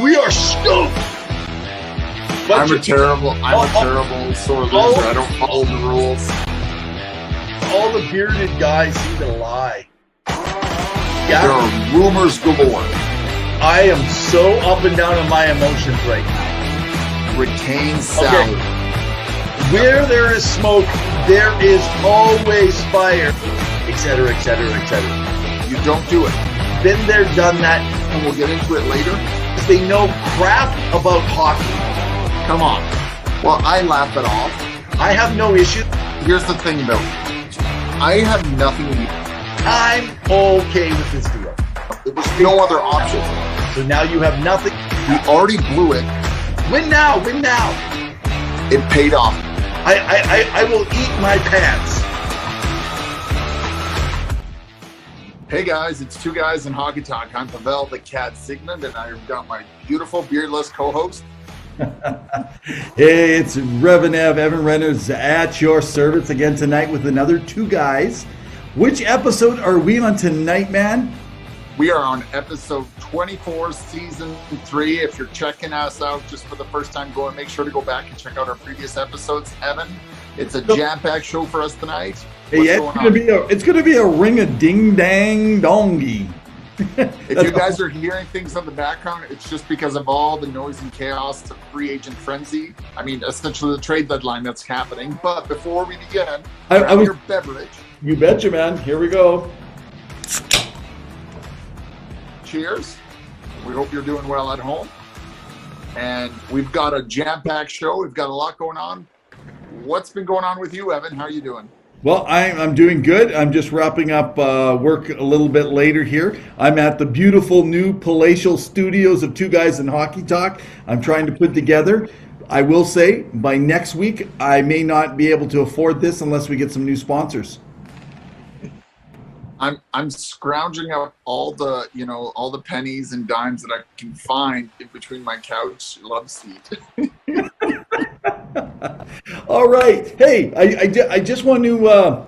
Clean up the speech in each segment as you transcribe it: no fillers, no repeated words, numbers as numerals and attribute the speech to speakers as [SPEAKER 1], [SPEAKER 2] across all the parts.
[SPEAKER 1] We are stoked.
[SPEAKER 2] I'm a terrible sore loser. I don't follow the rules.
[SPEAKER 1] All the bearded guys seem to lie. Yeah.
[SPEAKER 2] There are rumors galore.
[SPEAKER 1] I am so up and down on my emotions right now.
[SPEAKER 2] Retain salad.
[SPEAKER 1] Okay. Where there is smoke, there is always fire, etc., etc., etc.
[SPEAKER 2] You don't do it.
[SPEAKER 1] Been there, done that.
[SPEAKER 2] And we'll get into it later.
[SPEAKER 1] They know crap about hockey.
[SPEAKER 2] Come on. Well, I laugh it off.
[SPEAKER 1] I have no issue.
[SPEAKER 2] Here's the thing, though. I have nothing to do.
[SPEAKER 1] I'm okay with this deal.
[SPEAKER 2] There was no other option.
[SPEAKER 1] So now you have nothing.
[SPEAKER 2] We already blew it.
[SPEAKER 1] Win now, win now.
[SPEAKER 2] It paid off.
[SPEAKER 1] I will eat my pants.
[SPEAKER 2] Hey guys, it's Two Guys in Hockey Talk. I'm Pavel the Cat Sigmund, and I've got my beautiful beardless co-host.
[SPEAKER 3] Hey, it's Evan Reynolds at your service again tonight with another Two Guys. Which episode are we on tonight, man?
[SPEAKER 2] We are on episode 24, season 3. If you're checking us out just for the first time, make sure to go back and check out our previous episodes. Evan, it's a jam-packed show for us tonight.
[SPEAKER 3] Hey, it's gonna be a ring a ding dang dongy.
[SPEAKER 2] If you guys are hearing things in the background, it's just because of all the noise and chaos of free agent frenzy. I mean, essentially the trade deadline that's happening. But before we begin, grab your beverage.
[SPEAKER 3] You betcha, man. Here we go.
[SPEAKER 2] Cheers. We hope you're doing well at home. And we've got a jam-packed show. We've got a lot going on. What's been going on with you, Evan? How are you doing?
[SPEAKER 3] Well, I'm doing good. I'm just wrapping up work a little bit later here. I'm at the beautiful new palatial studios of Two Guys in Hockey Talk. I'm trying to put together. I will say, by next week, I may not be able to afford this unless we get some new sponsors.
[SPEAKER 2] I'm scrounging up all the pennies and dimes that I can find in between my couch love seat.
[SPEAKER 3] All right. Hey, I just want to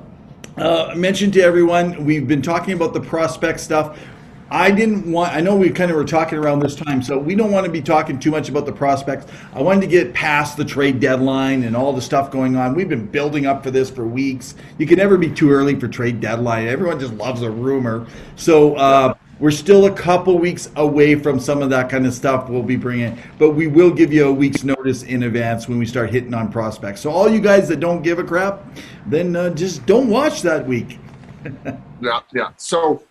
[SPEAKER 3] mention to everyone, we've been talking about the prospect stuff. I know we kind of were talking around this time, so we don't want to be talking too much about the prospects. I wanted to get past the trade deadline and all the stuff going on. We've been building up for this for weeks. You can never be too early for trade deadline. Everyone just loves a rumor. So we're still a couple weeks away from some of that kind of stuff we'll be bringing, but we will give you a week's notice in advance when we start hitting on prospects. So all you guys that don't give a crap, then just don't watch that week.
[SPEAKER 2] Yeah. So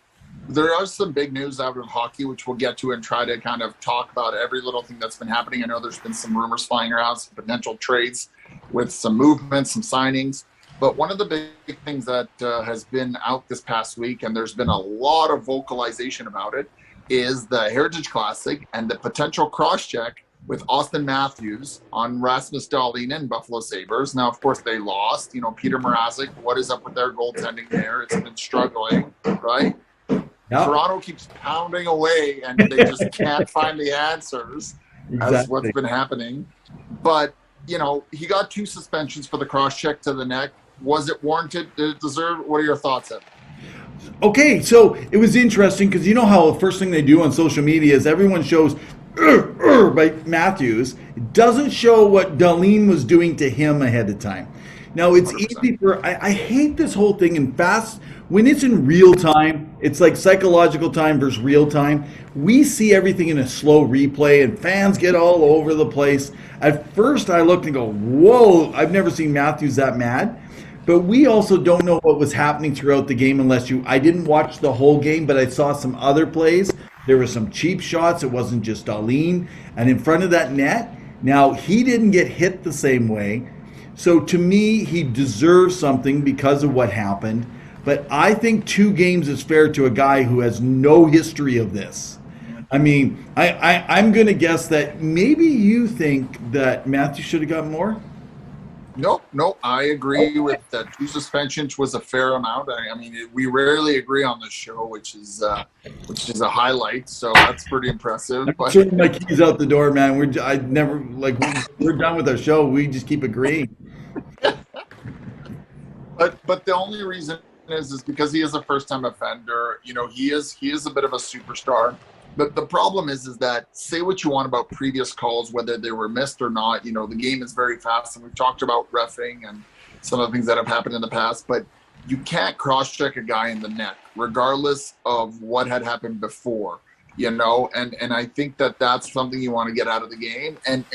[SPEAKER 2] there are some big news out of hockey, which we'll get to and try to kind of talk about every little thing that's been happening. I know there's been some rumors flying around, some potential trades with some movements, some signings. But one of the big things that has been out this past week, and there's been a lot of vocalization about it, is the Heritage Classic and the potential cross-check with Austin Matthews on Rasmus Dahlin and Buffalo Sabres. Now, of course, they lost. Peter Mrazek, what is up with their goaltending there? It's been struggling, right? Yep. Toronto keeps pounding away, and they just can't find the answers. Exactly. As what's been happening. But, he got 2 suspensions for the cross-check to the neck. Was it warranted? Did it deserve? What are your thoughts, Ed?
[SPEAKER 3] Okay, so it was interesting because you know how the first thing they do on social media is everyone shows by Matthews. It doesn't show what Dahlin was doing to him ahead of time. Now, it's 100%. Easy for, I hate this whole thing in fast, when it's in real time, it's like psychological time versus real time. We see everything in a slow replay and fans get all over the place. At first I looked and go, whoa, I've never seen Matthews that mad. But we also don't know what was happening throughout the game I didn't watch the whole game, but I saw some other plays. There were some cheap shots. It wasn't just Dahlin. And in front of that net, now he didn't get hit the same way. So to me, he deserves something because of what happened. But I think 2 games is fair to a guy who has no history of this. I mean, I'm going to guess that maybe you think that Matthew should have got more?
[SPEAKER 2] No, I agree with that. 2 suspensions was a fair amount. I mean, we rarely agree on this show, which is a highlight. So that's pretty impressive.
[SPEAKER 3] I'm turning my keys out the door, man. We're done with our show. We just keep agreeing.
[SPEAKER 2] But the only reason is because he is a first-time offender. He is a bit of a superstar. the problem is that, say what you want about previous calls, whether they were missed or not, the game is very fast, and we've talked about reffing and some of the things that have happened in the past, but you can't cross-check a guy in the net regardless of what had happened before, and I think that's something you want to get out of the game. And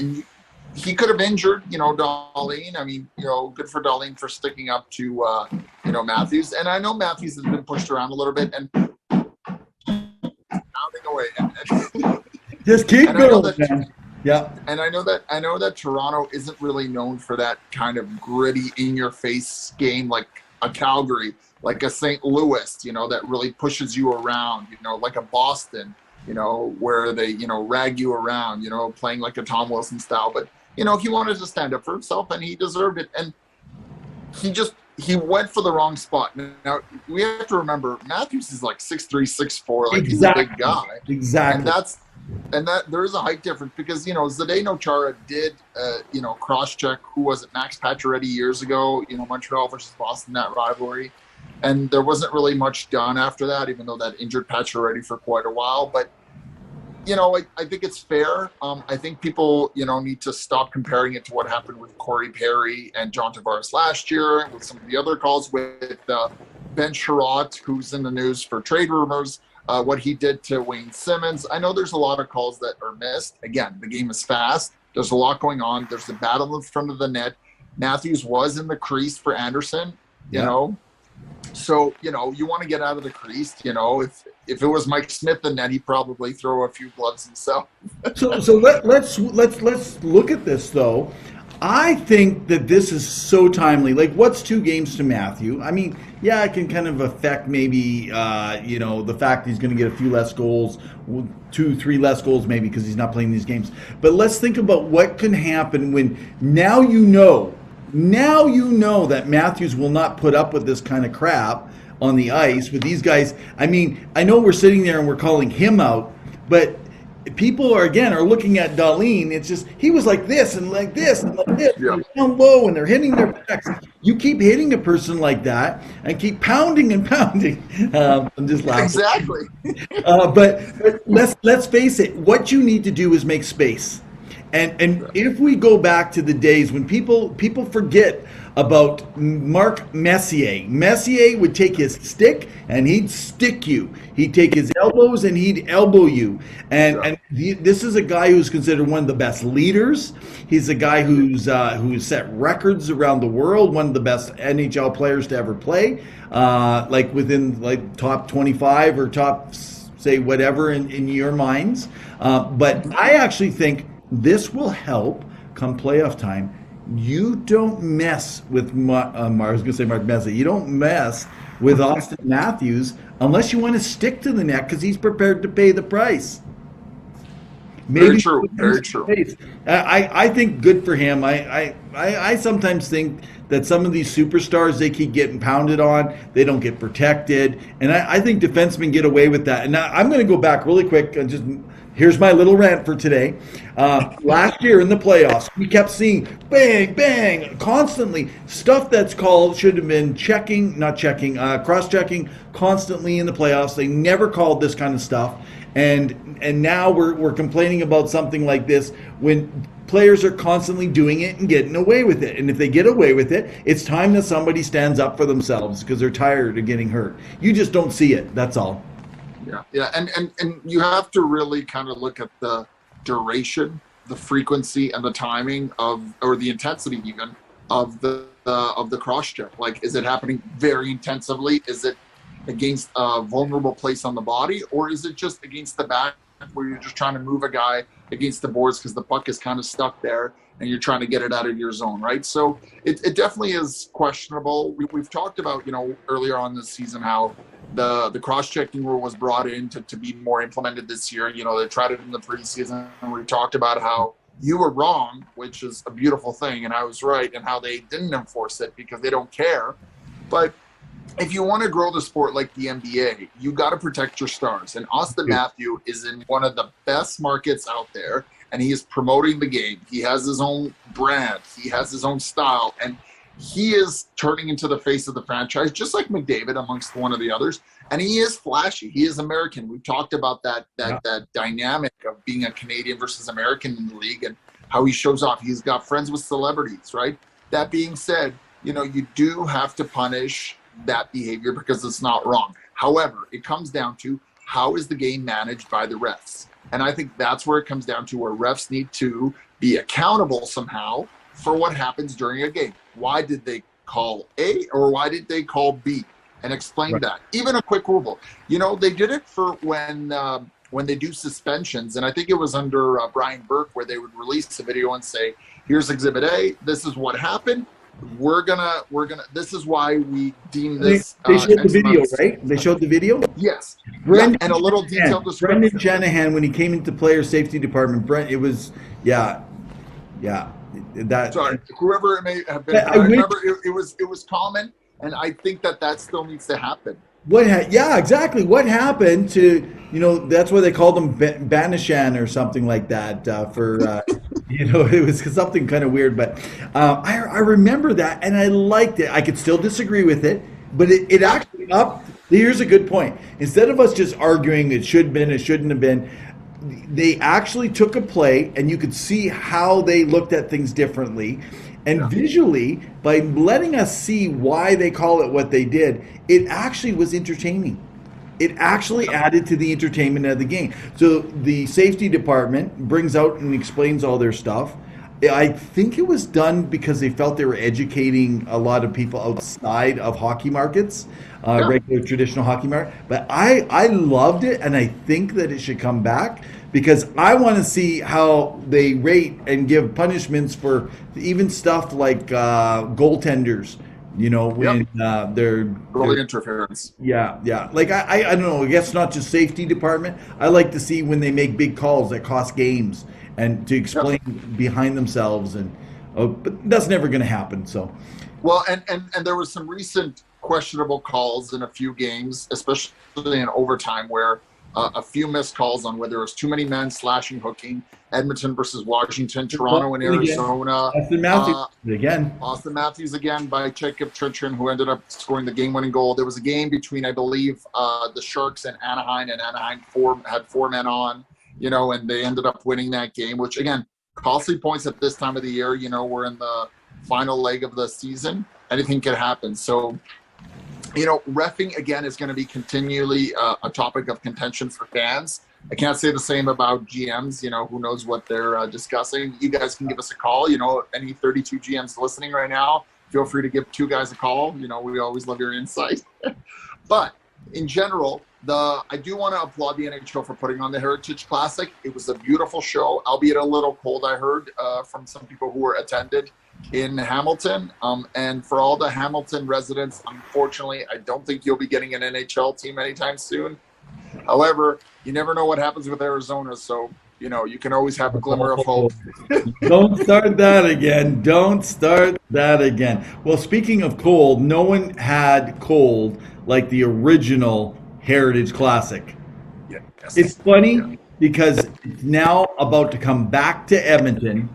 [SPEAKER 2] he could have injured, Darlene. I mean, good for Darlene for sticking up to, Matthews. And I know Matthews has been pushed around a little bit, and pounding away. And
[SPEAKER 3] just keep going, man. Yeah.
[SPEAKER 2] And I know that Toronto isn't really known for that kind of gritty, in-your-face game like a Calgary, like a St. Louis, that really pushes you around, like a Boston, where they, rag you around, playing like a Tom Wilson style. But, he wanted to stand up for himself, and he deserved it. And he went for the wrong spot. Now, we have to remember, Matthews is like 6'3", 6'4", like
[SPEAKER 3] exactly.
[SPEAKER 2] He's a big guy.
[SPEAKER 3] Exactly.
[SPEAKER 2] And that there is a height difference because, Zdeno Chara did, cross-check, who was it, Max Pacioretty years ago, Montreal versus Boston, that rivalry. And there wasn't really much done after that, even though that injured Pacioretty for quite a while. But, I think it's fair. I think people, need to stop comparing it to what happened with Corey Perry and John Tavares last year, with some of the other calls with Ben Sherratt, who's in the news for trade rumors. What he did to Wayne Simmons. I know there's a lot of calls that are missed. Again, the game is fast. There's a lot going on. There's a battle in front of the net. Matthews was in the crease for Anderson, So, you want to get out of the crease, if it was Mike Smith in net, he'd probably throw a few gloves himself.
[SPEAKER 3] So let's look at this, though. I think that this is so timely. Like, what's 2 games to Matthew? I mean, yeah, it can kind of affect maybe, the fact he's going to get a few less goals, 2, 3 less goals maybe because he's not playing these games. But let's think about what can happen when now you know that Matthews will not put up with this kind of crap on the ice with these guys. I mean, I know we're sitting there and we're calling him out, but people are looking at Darlene. It's just he was like this and like this and like this, down low, and they're hitting their backs. You keep hitting a person like that and keep pounding and pounding. I'm just laughing.
[SPEAKER 2] Exactly.
[SPEAKER 3] But let's face it. What you need to do is make space. And if we go back to the days when people forget about Mark Messier. Messier would take his stick and he'd stick you. He'd take his elbows and he'd elbow you. And this is a guy who's considered one of the best leaders. He's a guy who's set records around the world, one of the best NHL players to ever play, within top 25 or top, say, whatever in your minds. But I actually think this will help come playoff time. You don't mess with I was going to say Mark Messier. You don't mess with Austin Matthews unless you want to stick to the net because he's prepared to pay the price.
[SPEAKER 2] Very true. Very true.
[SPEAKER 3] I think good for him. I sometimes think that some of these superstars, they keep getting pounded on. They don't get protected. And I think defensemen get away with that. And I'm going to go back really quick and just here's my little rant for today. Last year in the playoffs, we kept seeing bang, bang, constantly. Stuff that's called should have been cross-checking constantly in the playoffs. They never called this kind of stuff. And now we're complaining about something like this when players are constantly doing it and getting away with it. And if they get away with it, it's time that somebody stands up for themselves because they're tired of getting hurt. You just don't see it. That's all.
[SPEAKER 2] Yeah, and you have to really kind of look at the duration, the frequency, and the timing or the intensity even of the cross check. Like, is it happening very intensively? Is it against a vulnerable place on the body, or is it just against the back where you're just trying to move a guy against the boards because the puck is kind of stuck there and you're trying to get it out of your zone, right? So it definitely is questionable. We've talked about, earlier on this season how the cross-checking rule was brought in to be more implemented this year. They tried it in the preseason, and we talked about how you were wrong, which is a beautiful thing, and I was right, and how they didn't enforce it because they don't care. But if you want to grow the sport like the NBA, you got to protect your stars. And Austin Matthews is in one of the best markets out there, and he is promoting the game. He has his own brand. He has his own style, and he is turning into the face of the franchise, just like McDavid amongst one of the others. And he is flashy. He is American. We've talked about that dynamic of being a Canadian versus American in the league and how he shows off. He's got friends with celebrities, right? That being said, you do have to punish that behavior because it's not wrong. However, it comes down to how is the game managed by the refs? And I think that's where it comes down to, where refs need to be accountable somehow for what happens during a game. Why did they call A or why did they call B? And explain that. Even a quick rule. They did it for when they do suspensions, and I think it was under Brian Burke, where they would release a video and say, "Here's Exhibit A. This is what happened. We're gonna. This is why we deem this."
[SPEAKER 3] They showed the video, right? They showed the video.
[SPEAKER 2] Yes.
[SPEAKER 3] Brendan
[SPEAKER 2] and a little detailed description.
[SPEAKER 3] Brendan Shanahan, when he came into player safety department, it was that.
[SPEAKER 2] Sorry, whoever it may have been. I remember it was common. And I think that still needs to happen.
[SPEAKER 3] Exactly. What happened to, that's why they called him Banishan or something like that it was something kind of weird. But I remember that and I liked it. I could still disagree with it, but it actually here's a good point. Instead of us just arguing it should have been, it shouldn't have been, they actually took a play and you could see how they looked at things differently. And visually, by letting us see why they call it what they did, it actually was entertaining. It actually added to the entertainment of the game. So the safety department brings out and explains all their stuff. I think it was done because they felt they were educating a lot of people outside of hockey markets, regular traditional hockey market. But I loved it, and I think that it should come back, because I want to see how they rate and give punishments for even stuff like goaltenders. When they're
[SPEAKER 2] goalie interference.
[SPEAKER 3] Yeah. Like I don't know. I guess not just safety department. I like to see when they make big calls that cost games and to explain behind themselves, but that's never going to happen. So,
[SPEAKER 2] well, and there was some recent questionable calls in a few games, especially in overtime, where a few missed calls on whether it was too many men slashing, hooking. Edmonton versus Washington, Toronto and Arizona. Austin Matthews again by Jacob Trichin, who ended up scoring the game-winning goal. There was a game between, I believe, the Sharks and Anaheim had four men on, and they ended up winning that game, which, again, costly points at this time of the year. We're in the final leg of the season. Anything could happen. So, reffing, again, is going to be continually a topic of contention for fans. I can't say the same about GMs. Who knows what they're discussing. You guys can give us a call. Any 32 GMs listening right now, feel free to give two guys a call. We always love your insight. But in general, I do want to applaud the NHL for putting on the Heritage Classic. It was a beautiful show, albeit a little cold, I heard from some people who were attended in Hamilton. And for all the Hamilton residents, unfortunately, I don't think you'll be getting an NHL team anytime soon. However, you never know what happens with Arizona, so you can always have a glimmer of hope.
[SPEAKER 3] Don't start that again. Well, speaking of cold, no one had cold like the original Heritage Classic.
[SPEAKER 2] Yes.
[SPEAKER 3] It's funny because it's now about to come back to Edmonton.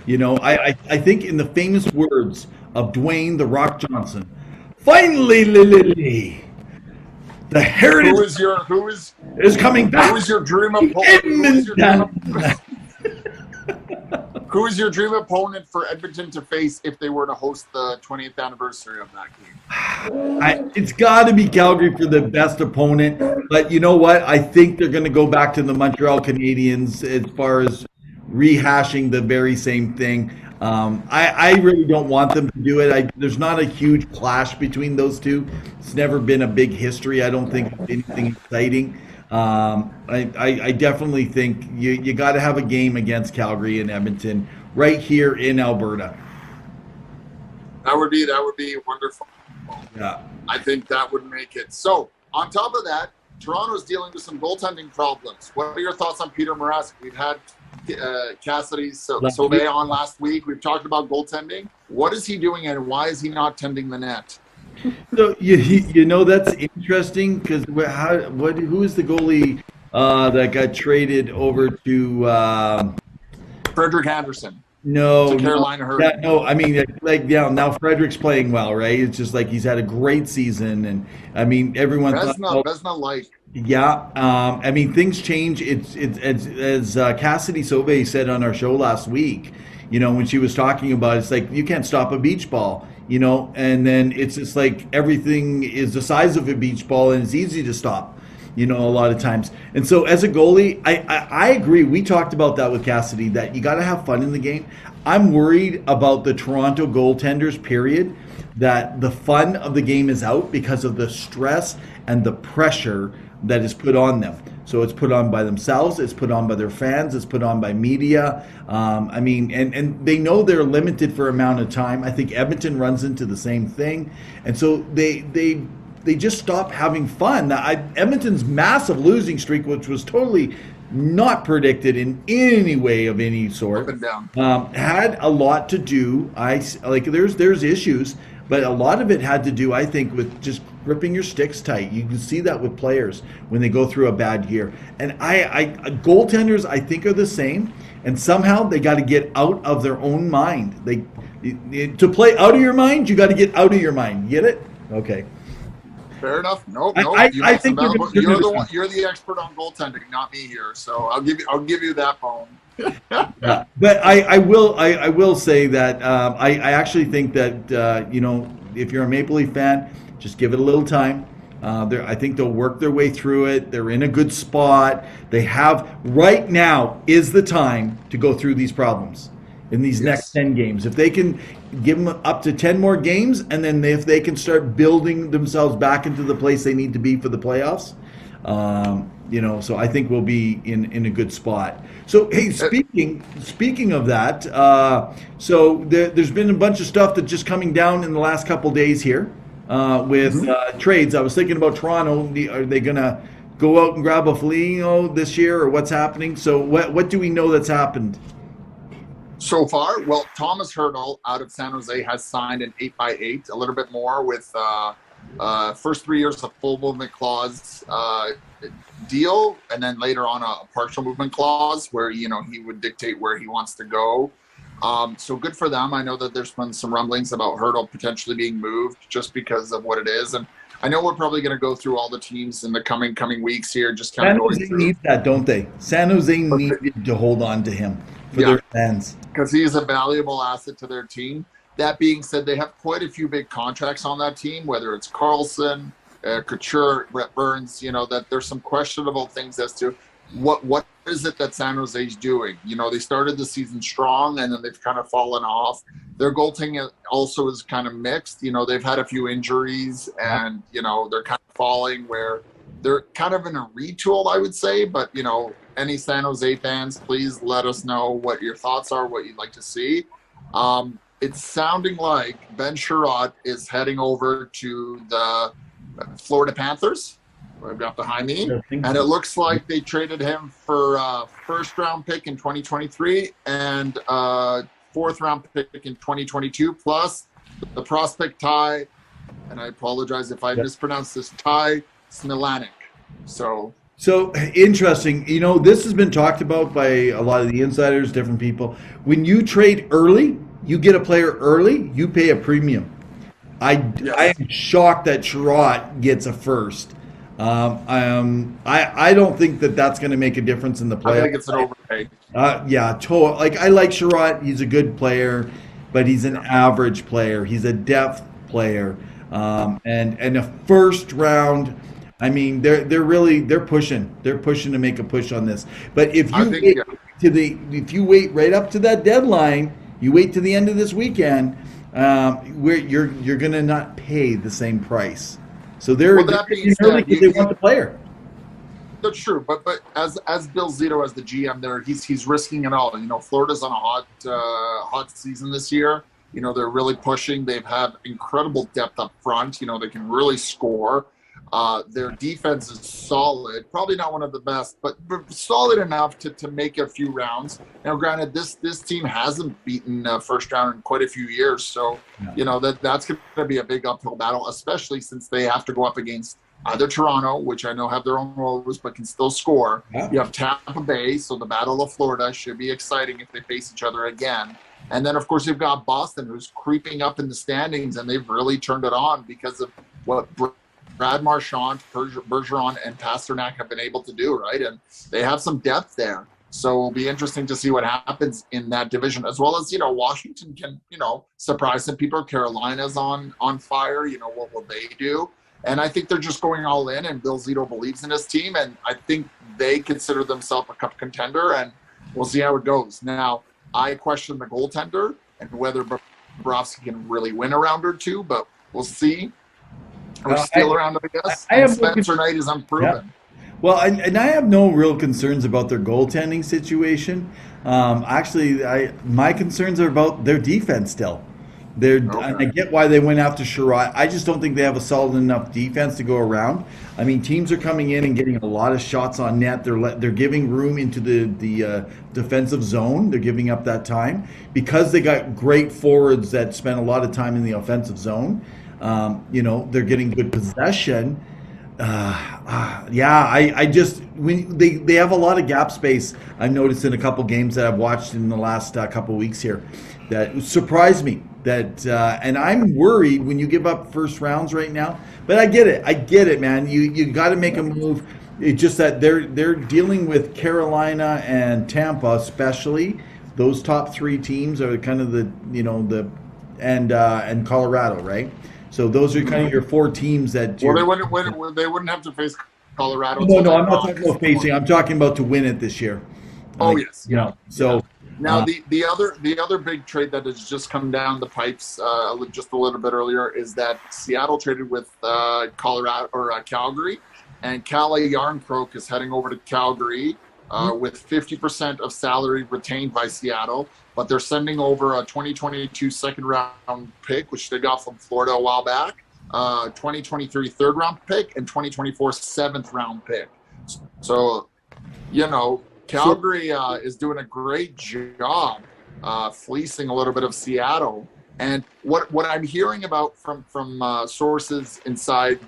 [SPEAKER 3] I think in the famous words of Dwayne "The Rock" Johnson, finally, Lily. The Heritage is coming back.
[SPEAKER 2] Who is your dream opponent? Who is your dream opponent for Edmonton to face if they were to host the 20th anniversary of that game?
[SPEAKER 3] It's got to be Calgary for the best opponent. But you know what? I think they're going to go back to the Montreal Canadiens as far as rehashing the very same thing. I really don't want them to do it. There's not a huge clash between those two. It's never been a big history. I don't think anything exciting. I definitely think you got to have a game against Calgary and Edmonton right here in Alberta.
[SPEAKER 2] That would be wonderful.
[SPEAKER 3] Yeah,
[SPEAKER 2] I think that would make it. So on top of that, Toronto's dealing with some goaltending problems. What are your thoughts on Peter Mrazek? We've had Cassidy Sauvé on last week. We've talked about goaltending. What is he doing, and why is he not tending the net?
[SPEAKER 3] So that's interesting because who is the goalie that got traded over to
[SPEAKER 2] Frederick Anderson?
[SPEAKER 3] No,
[SPEAKER 2] to
[SPEAKER 3] no,
[SPEAKER 2] Carolina
[SPEAKER 3] yeah,
[SPEAKER 2] Hurricanes.
[SPEAKER 3] no. I mean, like, yeah. Now Frederick's playing well, right? It's just like he's had a great season, and I mean, everyone thought, oh,
[SPEAKER 2] Vesna like.
[SPEAKER 3] yeah. I mean, things change. It's as Cassidy Sobe said on our show last week. You know, when she was talking about, it's like you can't stop a beach ball. You know, and then it's just like everything is the size of a beach ball, and it's easy to stop. You know, a lot of times. And so as a goalie, I agree. We talked about that with Cassidy, that you got to have fun in the game. I'm worried about the Toronto goaltenders, period, that the fun of the game is out because of the stress and the pressure that is put on them. So it's put on by themselves, it's put on by their fans, it's put on by media. I mean, and they know they're limited for amount of time. I think Edmonton runs into the same thing. And so they just stop having fun. Edmonton's massive losing streak, which was totally not predicted in any way of any sort,
[SPEAKER 2] Up and down.
[SPEAKER 3] had a lot to do. There's issues, but a lot of it had to do, I think, with just gripping your sticks tight. You can see that with players when they go through a bad year. And goaltenders, I think, are the same. And somehow they got to get out of their own mind. To play out of your mind, you got to get out of your mind. Get it? Okay.
[SPEAKER 2] Fair enough. No,
[SPEAKER 3] I think
[SPEAKER 2] you're the one. You're the expert on goaltending, not me here. So I'll give you that bone.
[SPEAKER 3] Yeah. But I will say that I actually think that you know, if you're a Maple Leaf fan, just give it a little time. I think they'll work their way through it. They're in a good spot. They have right now is the time to go through these problems in these next 10 games. If they can give them up to 10 more games, and then if they can start building themselves back into the place they need to be for the playoffs, you know, so I think we'll be in a good spot. So, hey, speaking of that, so there's been a bunch of stuff that's just coming down in the last couple days here with trades. I was thinking about Toronto. Are they going to go out and grab a Foligno this year, or what's happening? So what do we know that's happened?
[SPEAKER 2] So far, well, Thomas Hertl out of San Jose has signed an 8x8, a little bit more with first 3 years of full movement clause deal, and then later on a partial movement clause where, you know, he would dictate where he wants to go. So good for them. I know that there's been some rumblings about Hertl potentially being moved just because of what it is. And I know we're probably going to go through all the teams in the coming weeks here, just kind of going through.
[SPEAKER 3] San Jose needs that, don't they? San Jose needed to hold on to him for their fans.
[SPEAKER 2] Because he's a valuable asset to their team. That being said, they have quite a few big contracts on that team, whether it's Carlson, Couture, Brett Burns, you know, that there's some questionable things as to what is it that San Jose's doing. You know, they started the season strong and then they've kind of fallen off. Their goaltending also is kind of mixed. You know, they've had a few injuries and, you know, they're kind of falling where they're kind of in a retool, I would say. But, you know, any San Jose fans, please let us know what your thoughts are, what you'd like to see. It's sounding like Ben Sherratt is heading over to the Florida Panthers. I've got behind me. And it looks like they traded him for a first-round pick in 2023 and a fourth-round pick in 2022, plus the prospect Ty, and I apologize if I mispronounced this, Ty Smilanek. So
[SPEAKER 3] interesting. You know, this has been talked about by a lot of the insiders, different people. When you trade early, you get a player early, you pay a premium. I am shocked that Sherratt gets a first. I don't think that that's going to make a difference in the play.
[SPEAKER 2] I think it's an overpay.
[SPEAKER 3] Like, I like Sherratt. He's a good player, but he's an average player. He's a depth player, and a first round. I mean, they're pushing. They're pushing to make a push on this. But if you wait right up to that deadline, you wait to the end of this weekend, where you're going to not pay the same price. So they're early because they want the player.
[SPEAKER 2] That's true, but as Bill Zito, as the GM there, he's risking it all. You know, Florida's on a hot season this year. You know, they're really pushing. They've had incredible depth up front. You know, they can really score. Their defense is solid. Probably not one of the best, but solid enough to make a few rounds. Now, granted, this team hasn't beaten first round in quite a few years, so you know that's going to be a big uphill battle, especially since they have to go up against either Toronto, which I know have their own woes but can still score. You have Tampa Bay, so the Battle of Florida should be exciting if they face each other again. And then, of course, you've got Boston, who's creeping up in the standings, and they've really turned it on because of what Brad Marchand, Bergeron, and Pasternak have been able to do, right? And they have some depth there. So it'll be interesting to see what happens in that division, as well as, Washington can, surprise some people. Carolina's on fire. What will they do? And I think they're just going all in, and Bill Zito believes in his team, and I think they consider themselves a cup contender, and we'll see how it goes. Now, I question the goaltender and whether Bobrovsky can really win a round or two, but we'll see. We're still around, I guess. Spencer Knight is unproven.
[SPEAKER 3] Yeah. Well, and I have no real concerns about their goaltending situation. Actually, my concerns are about their defense still. I get why they went after Sherrod. I just don't think they have a solid enough defense to go around. I mean, teams are coming in and getting a lot of shots on net. They're giving room into the defensive zone. They're giving up that time because they got great forwards that spend a lot of time in the offensive zone. They're getting good possession. I just when they have a lot of gap space. I've noticed in a couple games that I've watched in the last couple weeks here that surprised me. And I'm worried when you give up first rounds right now. But I get it, man. You got to make a move. It's just that they're dealing with Carolina and Tampa, especially. Those top three teams are kind of and Colorado, right? So those are kind of your four teams that.
[SPEAKER 2] Well, they wouldn't have to face Colorado.
[SPEAKER 3] No, I'm not talking about facing. I'm talking about to win it this year.
[SPEAKER 2] Oh yes, yeah.
[SPEAKER 3] So.
[SPEAKER 2] Yeah. Now the other big trade that has just come down the pipes just a little bit earlier is that Seattle traded with Calgary, and Calle Yarncroke is heading over to Calgary with 50% of salary retained by Seattle, but they're sending over a 2022 second round pick, which they got from Florida a while back, 2023 third round pick, and 2024 seventh round pick. So, Calgary is doing a great job fleecing a little bit of Seattle. And what I'm hearing about from sources inside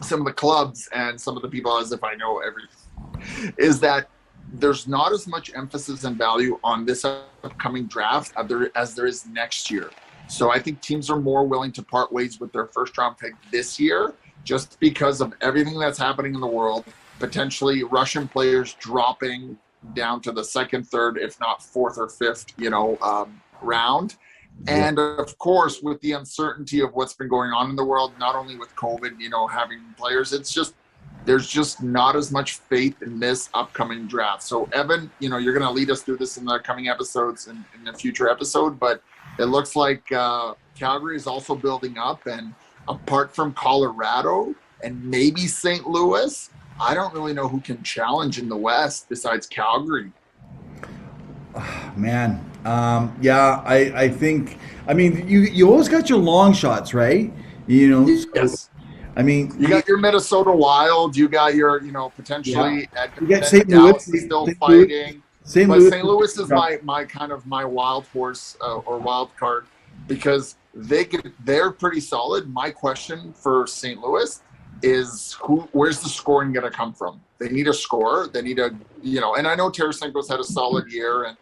[SPEAKER 2] some of the clubs and some of the people, as if I know everything, is that there's not as much emphasis and value on this upcoming draft as there is next year. So I think teams are more willing to part ways with their first round pick this year just because of everything that's happening in the world. Potentially Russian players dropping down to the second, third, if not fourth or fifth, round. And of course, with the uncertainty of what's been going on in the world, not only with COVID, having players, there's just not as much faith in this upcoming draft. So Evan, you're going to lead us through this in the coming episodes and in a future episode, but it looks like Calgary is also building up, and apart from Colorado and maybe St. Louis, I don't really know who can challenge in the West besides Calgary.
[SPEAKER 3] Man, I think. I mean, you always got your long shots, right?
[SPEAKER 2] Yes.
[SPEAKER 3] I mean,
[SPEAKER 2] you got your Minnesota Wild. You got your, potentially.
[SPEAKER 3] Yeah. You got St.
[SPEAKER 2] Dallas
[SPEAKER 3] Louis
[SPEAKER 2] is still fighting. St. Louis is my kind of my wild horse or wild card because they're pretty solid. My question for St. Louis is where's the scoring going to come from? They need a scorer. They need and I know Tarasenko's had a solid year, and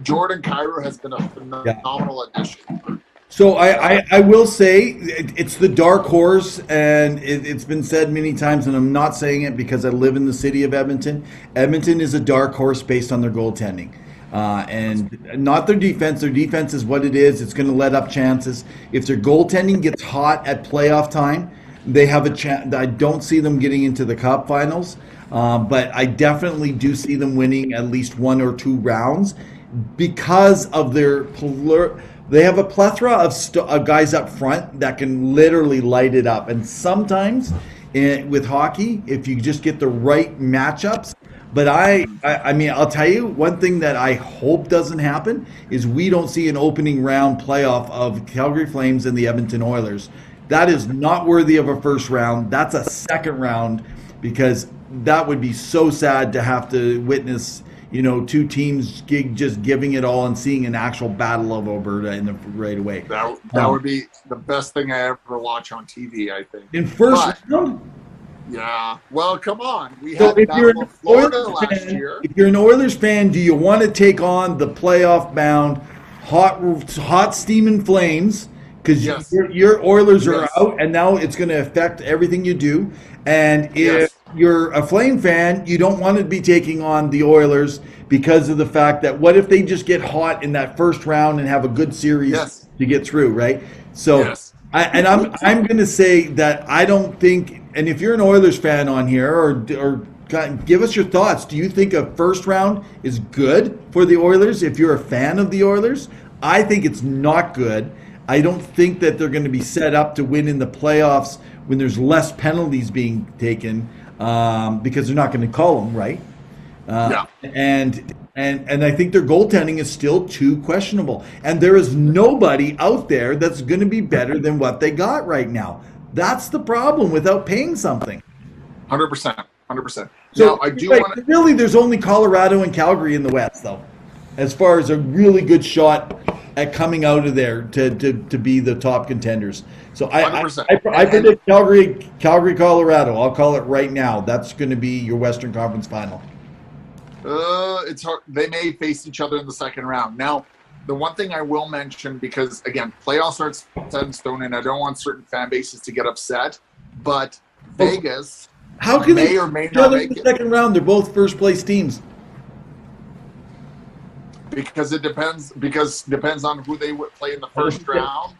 [SPEAKER 2] Jordan Kyrou has been a phenomenal addition.
[SPEAKER 3] So I will say it's the dark horse, and it's been said many times, and I'm not saying it because I live in the city of Edmonton. Edmonton is a dark horse based on their goaltending. And not their defense. Their defense is what it is. It's going to let up chances. If their goaltending gets hot at playoff time, they have a chance. I don't see them getting into the Cup finals, but I definitely do see them winning at least one or two rounds because of their they have a plethora of guys up front that can literally light it up. And sometimes with hockey, if you just get the right matchups. But I mean, I'll tell you, one thing that I hope doesn't happen is we don't see an opening round playoff of Calgary Flames and the Edmonton Oilers. That is not worthy of a first round. That's a second round, because that would be so sad to have to witness, two teams just giving it all and seeing an actual battle of Alberta right away.
[SPEAKER 2] That would be the best thing I ever watch on TV, I think.
[SPEAKER 3] In first round?
[SPEAKER 2] Yeah. Well, come on. We
[SPEAKER 3] So
[SPEAKER 2] had the
[SPEAKER 3] if you're
[SPEAKER 2] Battle
[SPEAKER 3] an
[SPEAKER 2] of Florida
[SPEAKER 3] Oilers
[SPEAKER 2] last
[SPEAKER 3] fan,
[SPEAKER 2] year.
[SPEAKER 3] if you're an Oilers fan, do you want to take on the playoff bound hot steaming Flames because
[SPEAKER 2] Yes.
[SPEAKER 3] your Oilers are
[SPEAKER 2] Yes.
[SPEAKER 3] out and now it's going to affect everything you do? And if
[SPEAKER 2] Yes.
[SPEAKER 3] you're a Flame fan, you don't want to be taking on the Oilers because of the fact that what if they just get hot in that first round and have a good series
[SPEAKER 2] Yes.
[SPEAKER 3] to get through, right? So
[SPEAKER 2] Yes.
[SPEAKER 3] I'm going to say that I don't think, and if you're an Oilers fan on here, or give us your thoughts. Do you think a first round is good for the Oilers? If you're a fan of the Oilers, I think it's not good. I don't think that they're going to be set up to win in the playoffs when there's less penalties being taken because they're not going to call them, right?
[SPEAKER 2] Yeah.
[SPEAKER 3] And I think their goaltending is still too questionable. And there is nobody out there that's going to be better than what they got right now. That's the problem without paying something.
[SPEAKER 2] 100%. 100%.
[SPEAKER 3] So
[SPEAKER 2] Now, I do
[SPEAKER 3] like,
[SPEAKER 2] want to.
[SPEAKER 3] really, there's only Colorado and Calgary in the West, though, as far as a really good shot at coming out of there to be the top contenders. So I
[SPEAKER 2] 100%.
[SPEAKER 3] I predict Calgary, Colorado. I'll call it right now. That's going to be your Western Conference final.
[SPEAKER 2] It's hard. They may face each other in the second round. Now, the one thing I will mention, because again, playoffs aren't set in stone, and I don't want certain fan bases to get upset, but Vegas
[SPEAKER 3] How can
[SPEAKER 2] may
[SPEAKER 3] they
[SPEAKER 2] or may
[SPEAKER 3] each
[SPEAKER 2] not
[SPEAKER 3] other in
[SPEAKER 2] make
[SPEAKER 3] the
[SPEAKER 2] it,
[SPEAKER 3] second round? They're both first place teams.
[SPEAKER 2] because it depends on who they would play in the first round.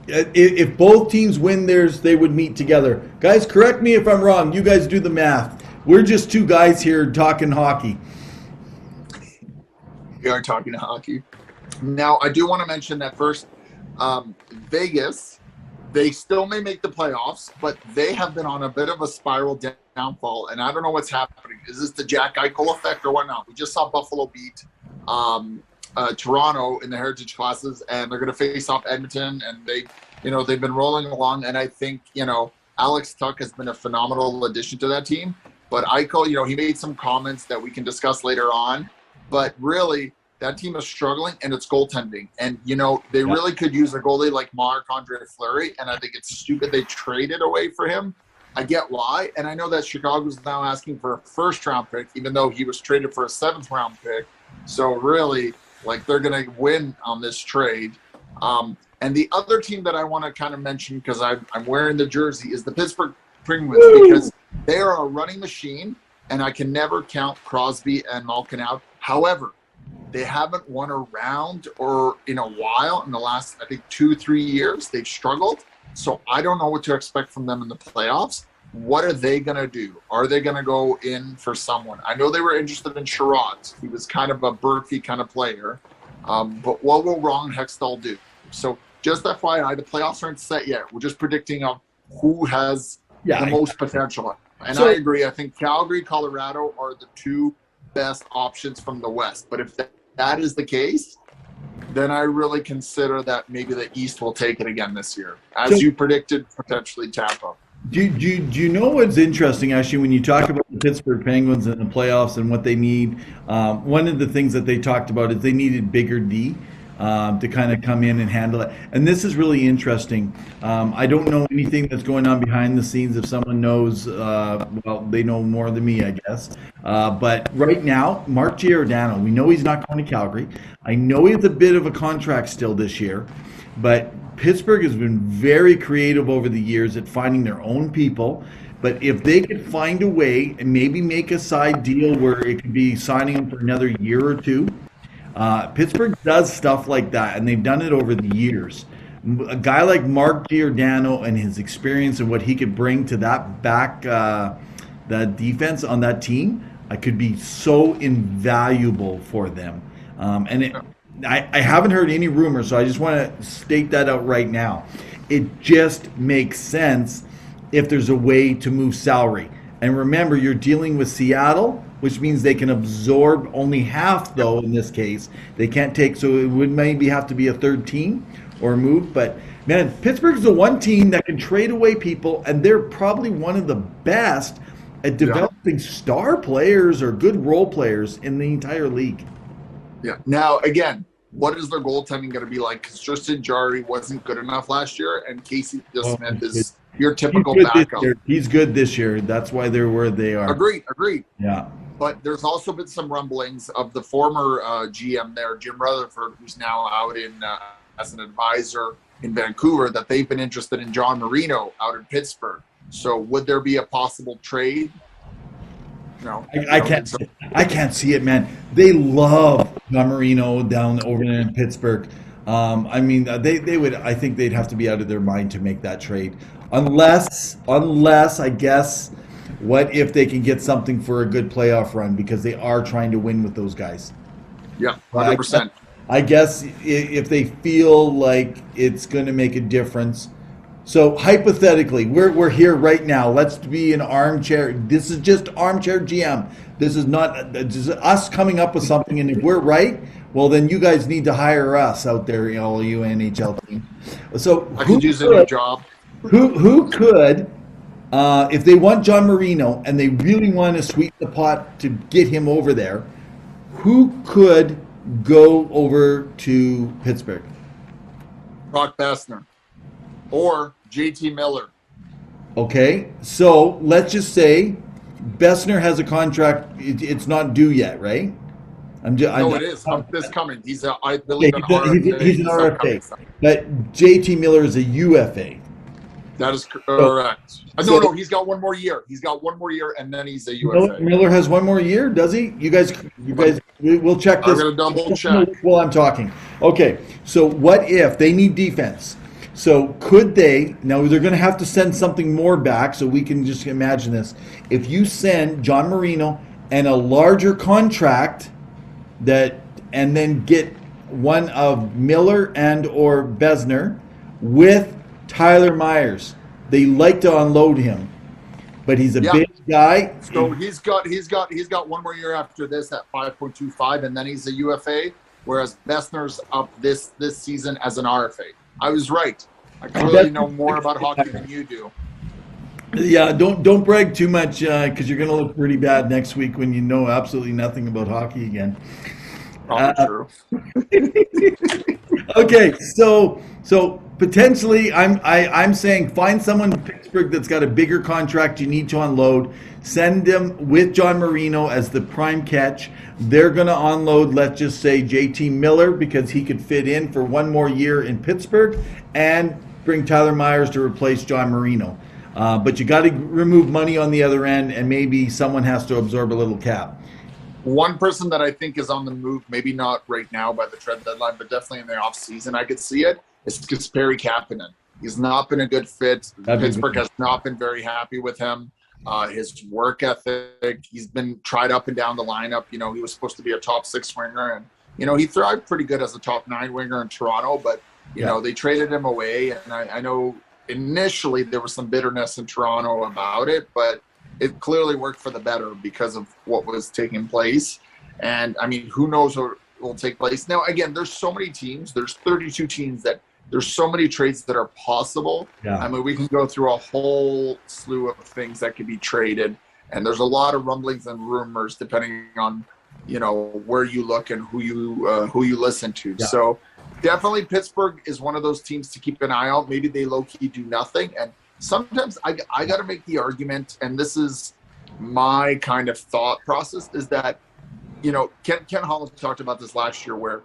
[SPEAKER 3] If both teams win theirs, they would meet together. Guys, correct me if I'm wrong. You guys do the math. We're just two guys here talking hockey.
[SPEAKER 2] We are talking hockey. Now, I do want to mention that first, Vegas, they still may make the playoffs, but they have been on a bit of a spiral downfall, and I don't know what's happening. Is this the Jack Eichel effect or whatnot? We just saw Buffalo beat Toronto in the Heritage Classes, and they're going to face off Edmonton, and they've been rolling along, and I think, Alex Tuck has been a phenomenal addition to that team. But Eichel, he made some comments that we can discuss later on. But really, that team is struggling, and it's goaltending. And, they really could use a goalie like Marc-Andre Fleury, and I think it's stupid they traded away for him. I get why. And I know that Chicago's now asking for a first-round pick, even though he was traded for a seventh-round pick. So really, they're going to win on this trade. And the other team that I want to kind of mention, because I'm wearing the jersey, is the Pittsburgh Penguins, because they are a running machine, and I can never count Crosby and Malkin out. However, they haven't won a round or in a while in the last, I think, 2-3 years. They've struggled. So I don't know what to expect from them in the playoffs. What are they going to do? Are they going to go in for someone? I know they were interested in Sherrod. He was kind of a Berkey kind of player. But what will Ron Hextall do? So just FYI, the playoffs aren't set yet. We're just predicting who has the most potential. And I agree. I think Calgary, Colorado are the two best options from the West. But if that is the case, then I really consider that maybe the East will take it again this year. As you predicted, potentially Tampa.
[SPEAKER 3] Do you know what's interesting, actually, when you talk about the Pittsburgh Penguins and the playoffs and what they need? One of the things that they talked about is they needed bigger D to kind of come in and handle it. And this is really interesting. I don't know anything that's going on behind the scenes. If someone knows, well, they know more than me, I guess. But right now, Mark Giordano, we know he's not going to Calgary. I know he has a bit of a contract still this year, but Pittsburgh has been very creative over the years at finding their own people. But if they could find a way and maybe make a side deal where it could be signing them for another year or two, Pittsburgh does stuff like that, and they've done it over the years. A guy like Mark Giordano and his experience and what he could bring to that that defense on that team, could be so invaluable for them. I haven't heard any rumors, so I just want to state that out right now. It just makes sense if there's a way to move salary. And remember, you're dealing with Seattle, which means they can absorb only half, though, in this case. They can't take, so it would maybe have to be a third team or move. But, man, Pittsburgh's the one team that can trade away people, and they're probably one of the best at developing star players or good role players in the entire league.
[SPEAKER 2] Yeah. Now, again, what is their goaltending going to be like? Because Tristan Jarry wasn't good enough last year, and Casey DeSmith is your
[SPEAKER 3] He's
[SPEAKER 2] typical
[SPEAKER 3] good this
[SPEAKER 2] backup.
[SPEAKER 3] year. He's good this year. That's why they're where they are.
[SPEAKER 2] Agreed.
[SPEAKER 3] Yeah.
[SPEAKER 2] But there's also been some rumblings of the former GM there, Jim Rutherford, who's now out in as an advisor in Vancouver, that they've been interested in John Marino out in Pittsburgh. So would there be a possible trade? No,
[SPEAKER 3] I can't see it, man. They love John Marino down over there in Pittsburgh. I mean, they would. I think they'd have to be out of their mind to make that trade, unless I guess, what if they can get something for a good playoff run, because they are trying to win with those guys.
[SPEAKER 2] Yeah, 100%.
[SPEAKER 3] I guess if they feel like it's going to make a difference. So hypothetically, we're here right now. Let's be an armchair. This is just armchair GM. This is not just us coming up with something. And if we're right, well, then you guys need to hire us out there, all you NHL team. So
[SPEAKER 2] I could use a new job.
[SPEAKER 3] Who could, if they want John Marino and they really want to sweeten the pot to get him over there, who could go over to Pittsburgh?
[SPEAKER 2] Brock Besner or JT Miller.
[SPEAKER 3] Okay, so let's just say Besner has a contract. It's not due yet, right?
[SPEAKER 2] It is. This coming. I believe
[SPEAKER 3] he's an RFA. But JT Miller is a UFA.
[SPEAKER 2] That is correct. No, he's got one more year. He's got one more year, and then he's a UFA.
[SPEAKER 3] Miller has one more year, does he? You guys, we'll check this.
[SPEAKER 2] I'm going to double check
[SPEAKER 3] while I'm talking. Okay, so what if they need defense? So could they, now they're going to have to send something more back, so we can just imagine this. If you send John Marino and a larger contract and then get one of Miller and or Besner with Tyler Myers, they like to unload him, but he's a big guy.
[SPEAKER 2] So he's got one more year after this at 5.25, and then he's a UFA, whereas Besner's up this season as an RFA. I was right. I clearly know more about hockey than you do.
[SPEAKER 3] Yeah, don't brag too much, because you're going to look pretty bad next week when you know absolutely nothing about hockey again.
[SPEAKER 2] Probably true.
[SPEAKER 3] Okay, so potentially, I'm saying find someone in Pittsburgh that's got a bigger contract you need to unload. Send them with John Marino as the prime catch. They're going to unload, let's just say, JT Miller, because he could fit in for one more year in Pittsburgh, and bring Tyler Myers to replace John Marino. But you got to remove money on the other end, and maybe someone has to absorb a little cap.
[SPEAKER 2] One person that I think is on the move, maybe not right now by the trade deadline, but definitely in the offseason, I could see it, is Kasperi Kapanen. He's not been a good fit. Pittsburgh has not been very happy with him. His work ethic, he's been tried up and down the lineup. He was supposed to be a top 6 winger, and, he thrived pretty good as a top 9 winger in Toronto, but, they traded him away. And I know initially there was some bitterness in Toronto about it, but it clearly worked for the better because of what was taking place. And, I mean, who knows what will take place. Now, again, there's so many teams. There's 32 teams that there's so many trades that are possible.
[SPEAKER 3] Yeah.
[SPEAKER 2] I mean, we can go through a whole slew of things that could be traded. And there's a lot of rumblings and rumors depending on, where you look and who you listen to. Yeah. So definitely Pittsburgh is one of those teams to keep an eye out. Maybe they low-key do nothing. And sometimes I got to make the argument, and this is my kind of thought process, is that, Ken Holland talked about this last year, where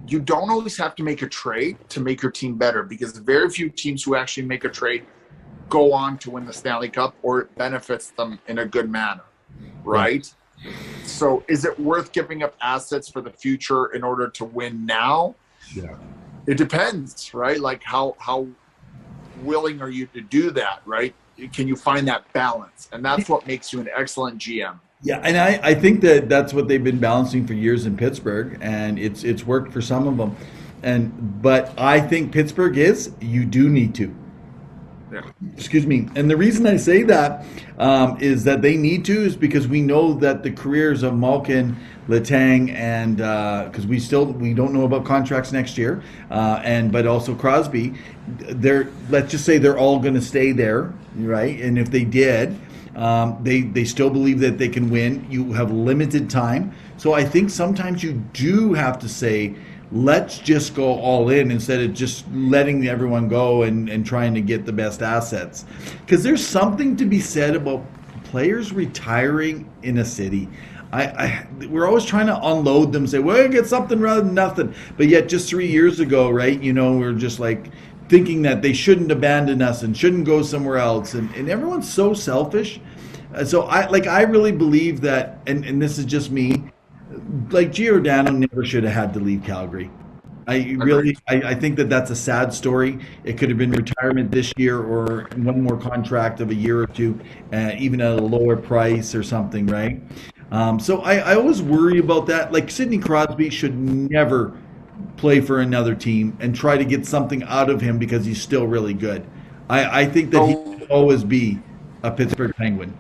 [SPEAKER 2] you don't always have to make a trade to make your team better, because very few teams who actually make a trade go on to win the Stanley Cup, or it benefits them in a good manner, right? So is it worth giving up assets for the future in order to win now?
[SPEAKER 3] Yeah.
[SPEAKER 2] It depends, right? Like how willing are you to do that, right? Can you find that balance? And that's what makes you an excellent GM.
[SPEAKER 3] Yeah, and I think that's what they've been balancing for years in Pittsburgh, and it's worked for some of them. But I think Pittsburgh you do need to.
[SPEAKER 2] Yeah.
[SPEAKER 3] Excuse me. And the reason I say that is that they need to is because we know that the careers of Malkin, Letang, and because we don't know about contracts next year, but also Crosby, let's just say they're all going to stay there, right? And if they did, they still believe that they can win. You have limited time, so I think sometimes you do have to say, let's just go all in instead of just letting everyone go and trying to get the best assets. Because there's something to be said about players retiring in a city. We're always trying to unload them, say, well, get something rather than nothing. But yet just 3 years ago, right, we're just like thinking that they shouldn't abandon us and shouldn't go somewhere else. And everyone's so selfish. So I really believe that, and this is just me, like Giordano never should have had to leave Calgary. I think that that's a sad story. It could have been retirement this year or one more contract of a year or two, even at a lower price or something, right? So I always worry about that. Like Sidney Crosby should never play for another team and try to get something out of him because he's still really good. I think that he should always be a Pittsburgh Penguin.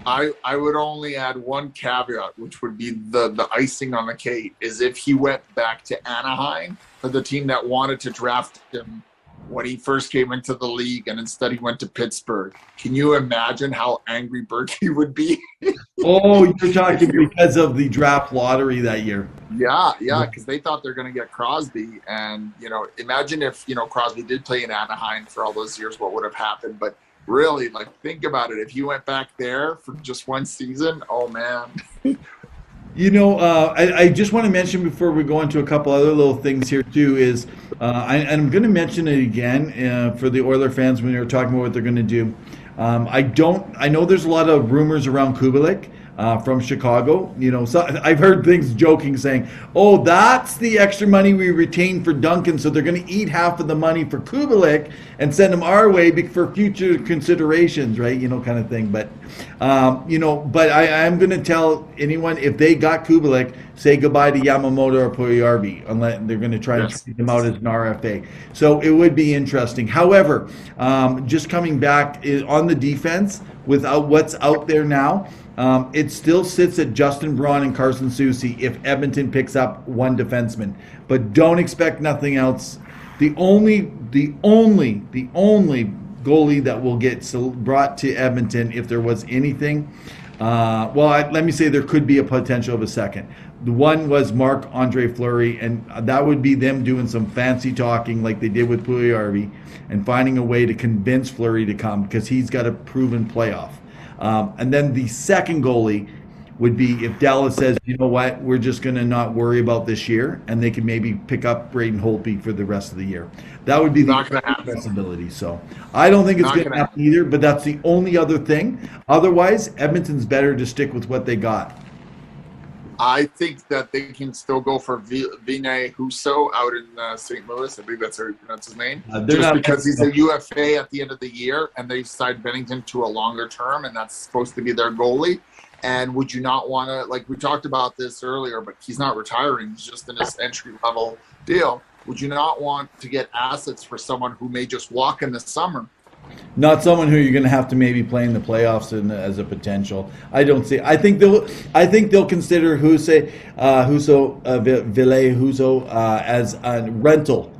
[SPEAKER 2] I would only add one caveat, which would be the icing on the cake, is if he went back to Anaheim for the team that wanted to draft him when he first came into the league, and instead he went to Pittsburgh. Can you imagine how angry Berkey would be?
[SPEAKER 3] Oh, you're talking because of the draft lottery that year.
[SPEAKER 2] Yeah, because they thought they're going to get Crosby. And, imagine if, Crosby did play in Anaheim for all those years, what would have happened. But really, think about it. If you went back there for just one season, oh, man.
[SPEAKER 3] I just want to mention before we go into a couple other little things here too is, I'm going to mention it again for the Oiler fans when they're talking about what they're going to do. I know there's a lot of rumors around Kubalik from Chicago. So I've heard things joking saying, oh, that's the extra money we retain for Duncan, so they're going to eat half of the money for Kubalik and send them our way for future considerations, right? Kind of thing. But, but I am going to tell anyone, if they got Kubalik, say goodbye to Yamamoto or Puljujarvi, unless they're going to try and treat them out as an RFA. So it would be interesting. However, just coming back on the defense, without what's out there now, it still sits at Justin Braun and Carson Soucy if Edmonton picks up one defenseman. But don't expect nothing else. The only goalie that will get brought to Edmonton, if there was anything, let me say there could be a potential of a second. The one was Marc-Andre Fleury, and that would be them doing some fancy talking like they did with Puljujarvi and finding a way to convince Fleury to come because he's got a proven playoff. And then the second goalie would be if Dallas says, you know what, we're just going to not worry about this year, and they can maybe pick up Braden Holtby for the rest of the year. That would be the possibility. So I don't think it's going to happen either, but that's the only other thing. Otherwise, Edmonton's better to stick with what they got.
[SPEAKER 2] I think that they can still go for Vinay Husso out in St. Louis. I believe that's his name. Just because he's a UFA at the end of the year, and they've signed Bennington to a longer term, and that's supposed to be their goalie. And would you not want to, we talked about this earlier, but he's not retiring. He's just in this entry-level deal. Would you not want to get assets for someone who may just walk in the summer?
[SPEAKER 3] Not someone who you're going to have to maybe play in the playoffs as a potential. I don't see. I think they'll consider Husso as a rental,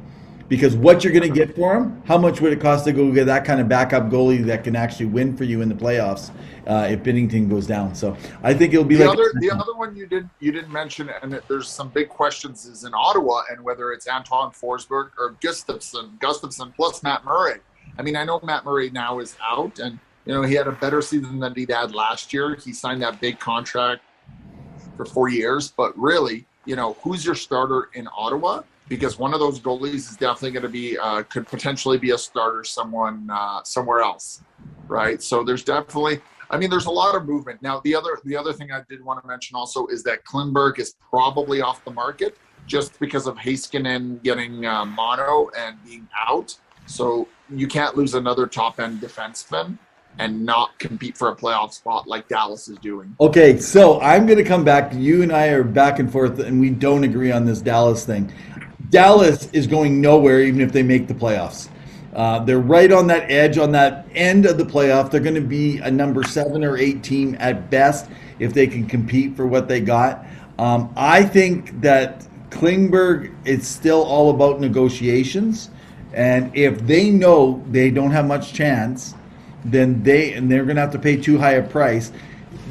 [SPEAKER 3] because what you're going to get for him, how much would it cost to go get that kind of backup goalie that can actually win for you in the playoffs if Binnington goes down? So I think it'll be the
[SPEAKER 2] other one you didn't mention, and there's some big questions, is in Ottawa, and whether it's Anton Forsberg or Gustafsson plus Matt Murray. I mean, I know Matt Murray now is out, and he had a better season than he had last year. He signed that big contract for 4 years, but really, who's your starter in Ottawa? Because one of those goalies is definitely going to be could potentially be a starter somewhere else, right? So there's definitely, there's a lot of movement. Now, the other thing I did want to mention also is that Klingberg is probably off the market just because of Heiskanen getting mono and being out. So you can't lose another top-end defenseman and not compete for a playoff spot like Dallas is doing. Okay,
[SPEAKER 3] so I'm going to come back. You and I are back and forth, and we don't agree on this Dallas thing. Dallas is going nowhere even if they make the playoffs. They're right on that edge, on that end of the playoff. They're going to be a number 7 or 8 team at best if they can compete for what they got. I think that Klingberg is still all about negotiations. And if they know they don't have much chance, then they're going to have to pay too high a price.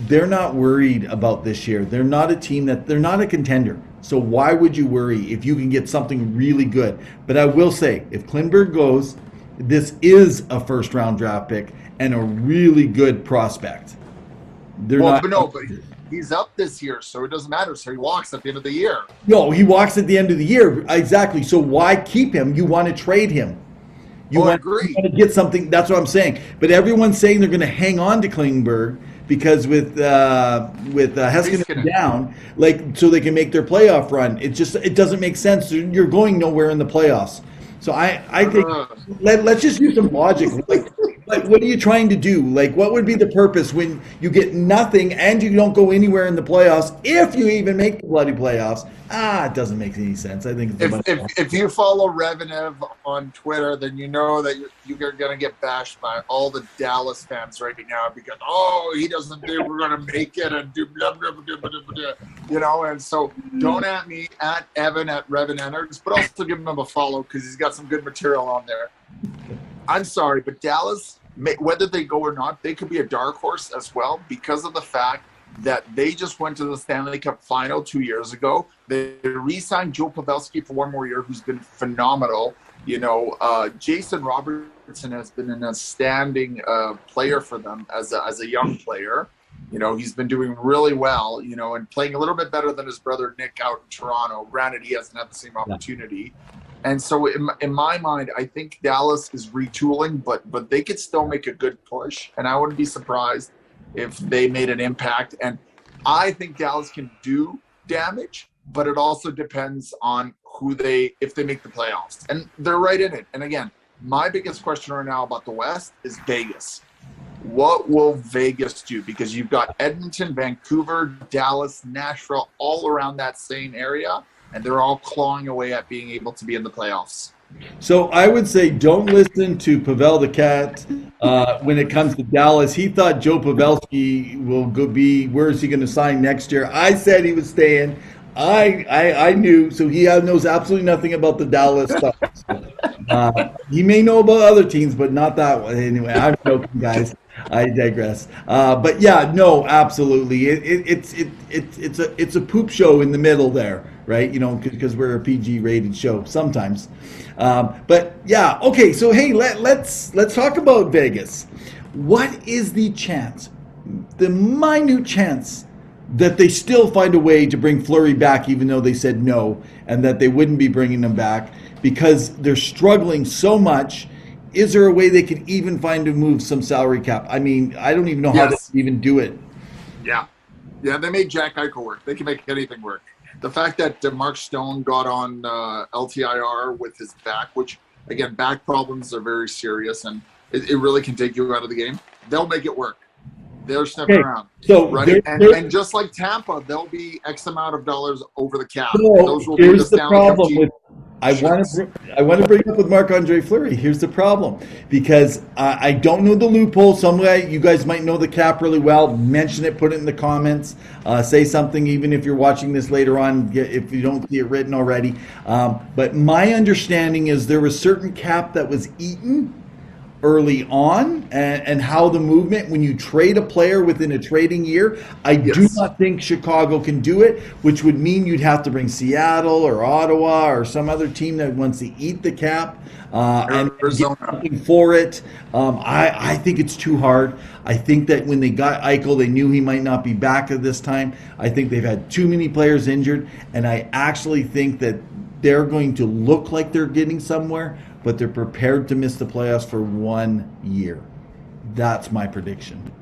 [SPEAKER 3] They're not worried about this year. They're not a team they're not a contender. So why would you worry if you can get something really good? But I will say, if Klingberg goes, this is a first round draft pick and a really good prospect.
[SPEAKER 2] But he's up this year, so it doesn't matter. So he walks at the end of the year.
[SPEAKER 3] No, he walks at the end of the year. Exactly. So why keep him? You want to trade him. You want to get something. That's what I'm saying. But everyone's saying they're going to hang on to Klingberg because with Heiskanen down, so they can make their playoff run. It doesn't make sense. You're going nowhere in the playoffs. So I think let's just use some logic. Like, what are you trying to do? Like, what would be the purpose when you get nothing and you don't go anywhere in the playoffs, if you even make the bloody playoffs? It doesn't make any sense. I think
[SPEAKER 2] if you follow Revenev on Twitter, then you know that you're going to get bashed by all the Dallas fans right now because, he doesn't think we're going to make it and do blah, blah, blah, blah, blah, blah, and so don't at me, at Evan, at Revenenners, but also give him a follow because he's got some good material on there. I'm sorry, but Dallas, whether they go or not, they could be a dark horse as well because of the fact that they just went to the Stanley Cup final 2 years ago. They re-signed Joe Pavelski for one more year, who's been phenomenal. Jason Robertson has been an outstanding player for them as a young player. He's been doing really well, and playing a little bit better than his brother Nick out in Toronto. Granted, he hasn't had the same opportunity. And so in my mind, I think Dallas is retooling, but they could still make a good push. And I wouldn't be surprised if they made an impact. And I think Dallas can do damage, but it also depends on if they make the playoffs. And they're right in it. And again, my biggest question right now about the West is Vegas. What will Vegas do? Because you've got Edmonton, Vancouver, Dallas, Nashville, all around that same area. And they're all clawing away at being able to be in the playoffs.
[SPEAKER 3] So I would say don't listen to Pavel the Cat when it comes to Dallas. He thought Joe Pavelski will where is he going to sign next year? I said he was staying. I knew, so he knows absolutely nothing about the Dallas stuff. He may know about other teams, but not that one. Anyway, I'm joking, guys. I digress. But yeah, no, absolutely. It's a poop show in the middle there, right? Because we're a PG-rated show sometimes. But yeah, okay. So hey, let's talk about Vegas. What is the chance, the minute chance, that they still find a way to bring Fleury back, even though they said no, and that they wouldn't be bringing him back because they're struggling so much? Is there a way they could even find to move some salary cap? I mean, I don't even know how they even do it.
[SPEAKER 2] Yeah, they made Jack Eichel work. They can make anything work. The fact that Mark Stone got on LTIR with his back, which, again, back problems are very serious, and it really can take you out of the game. They'll make it work. They're stepping around.
[SPEAKER 3] So
[SPEAKER 2] right? And just like Tampa, they'll be X amount of dollars over the cap. Those will
[SPEAKER 3] here's the problem with I want to bring up with Marc-Andre Fleury. Here's the problem, because I don't know the loophole. You guys might know the cap really well. Mention it, put it in the comments, say something, even if you're watching this later on, if you don't see it written already. But my understanding is there was certain cap that was eaten early on, and how the movement, when you trade a player within a trading year, I do not think Chicago can do it, which would mean you'd have to bring Seattle or Ottawa or some other team that wants to eat the cap and get something for it. I think it's too hard. I think that when they got Eichel, they knew he might not be back at this time. I think they've had too many players injured, and I actually think that they're going to look like they're getting somewhere, but they're prepared to miss the playoffs for 1 year. That's my prediction.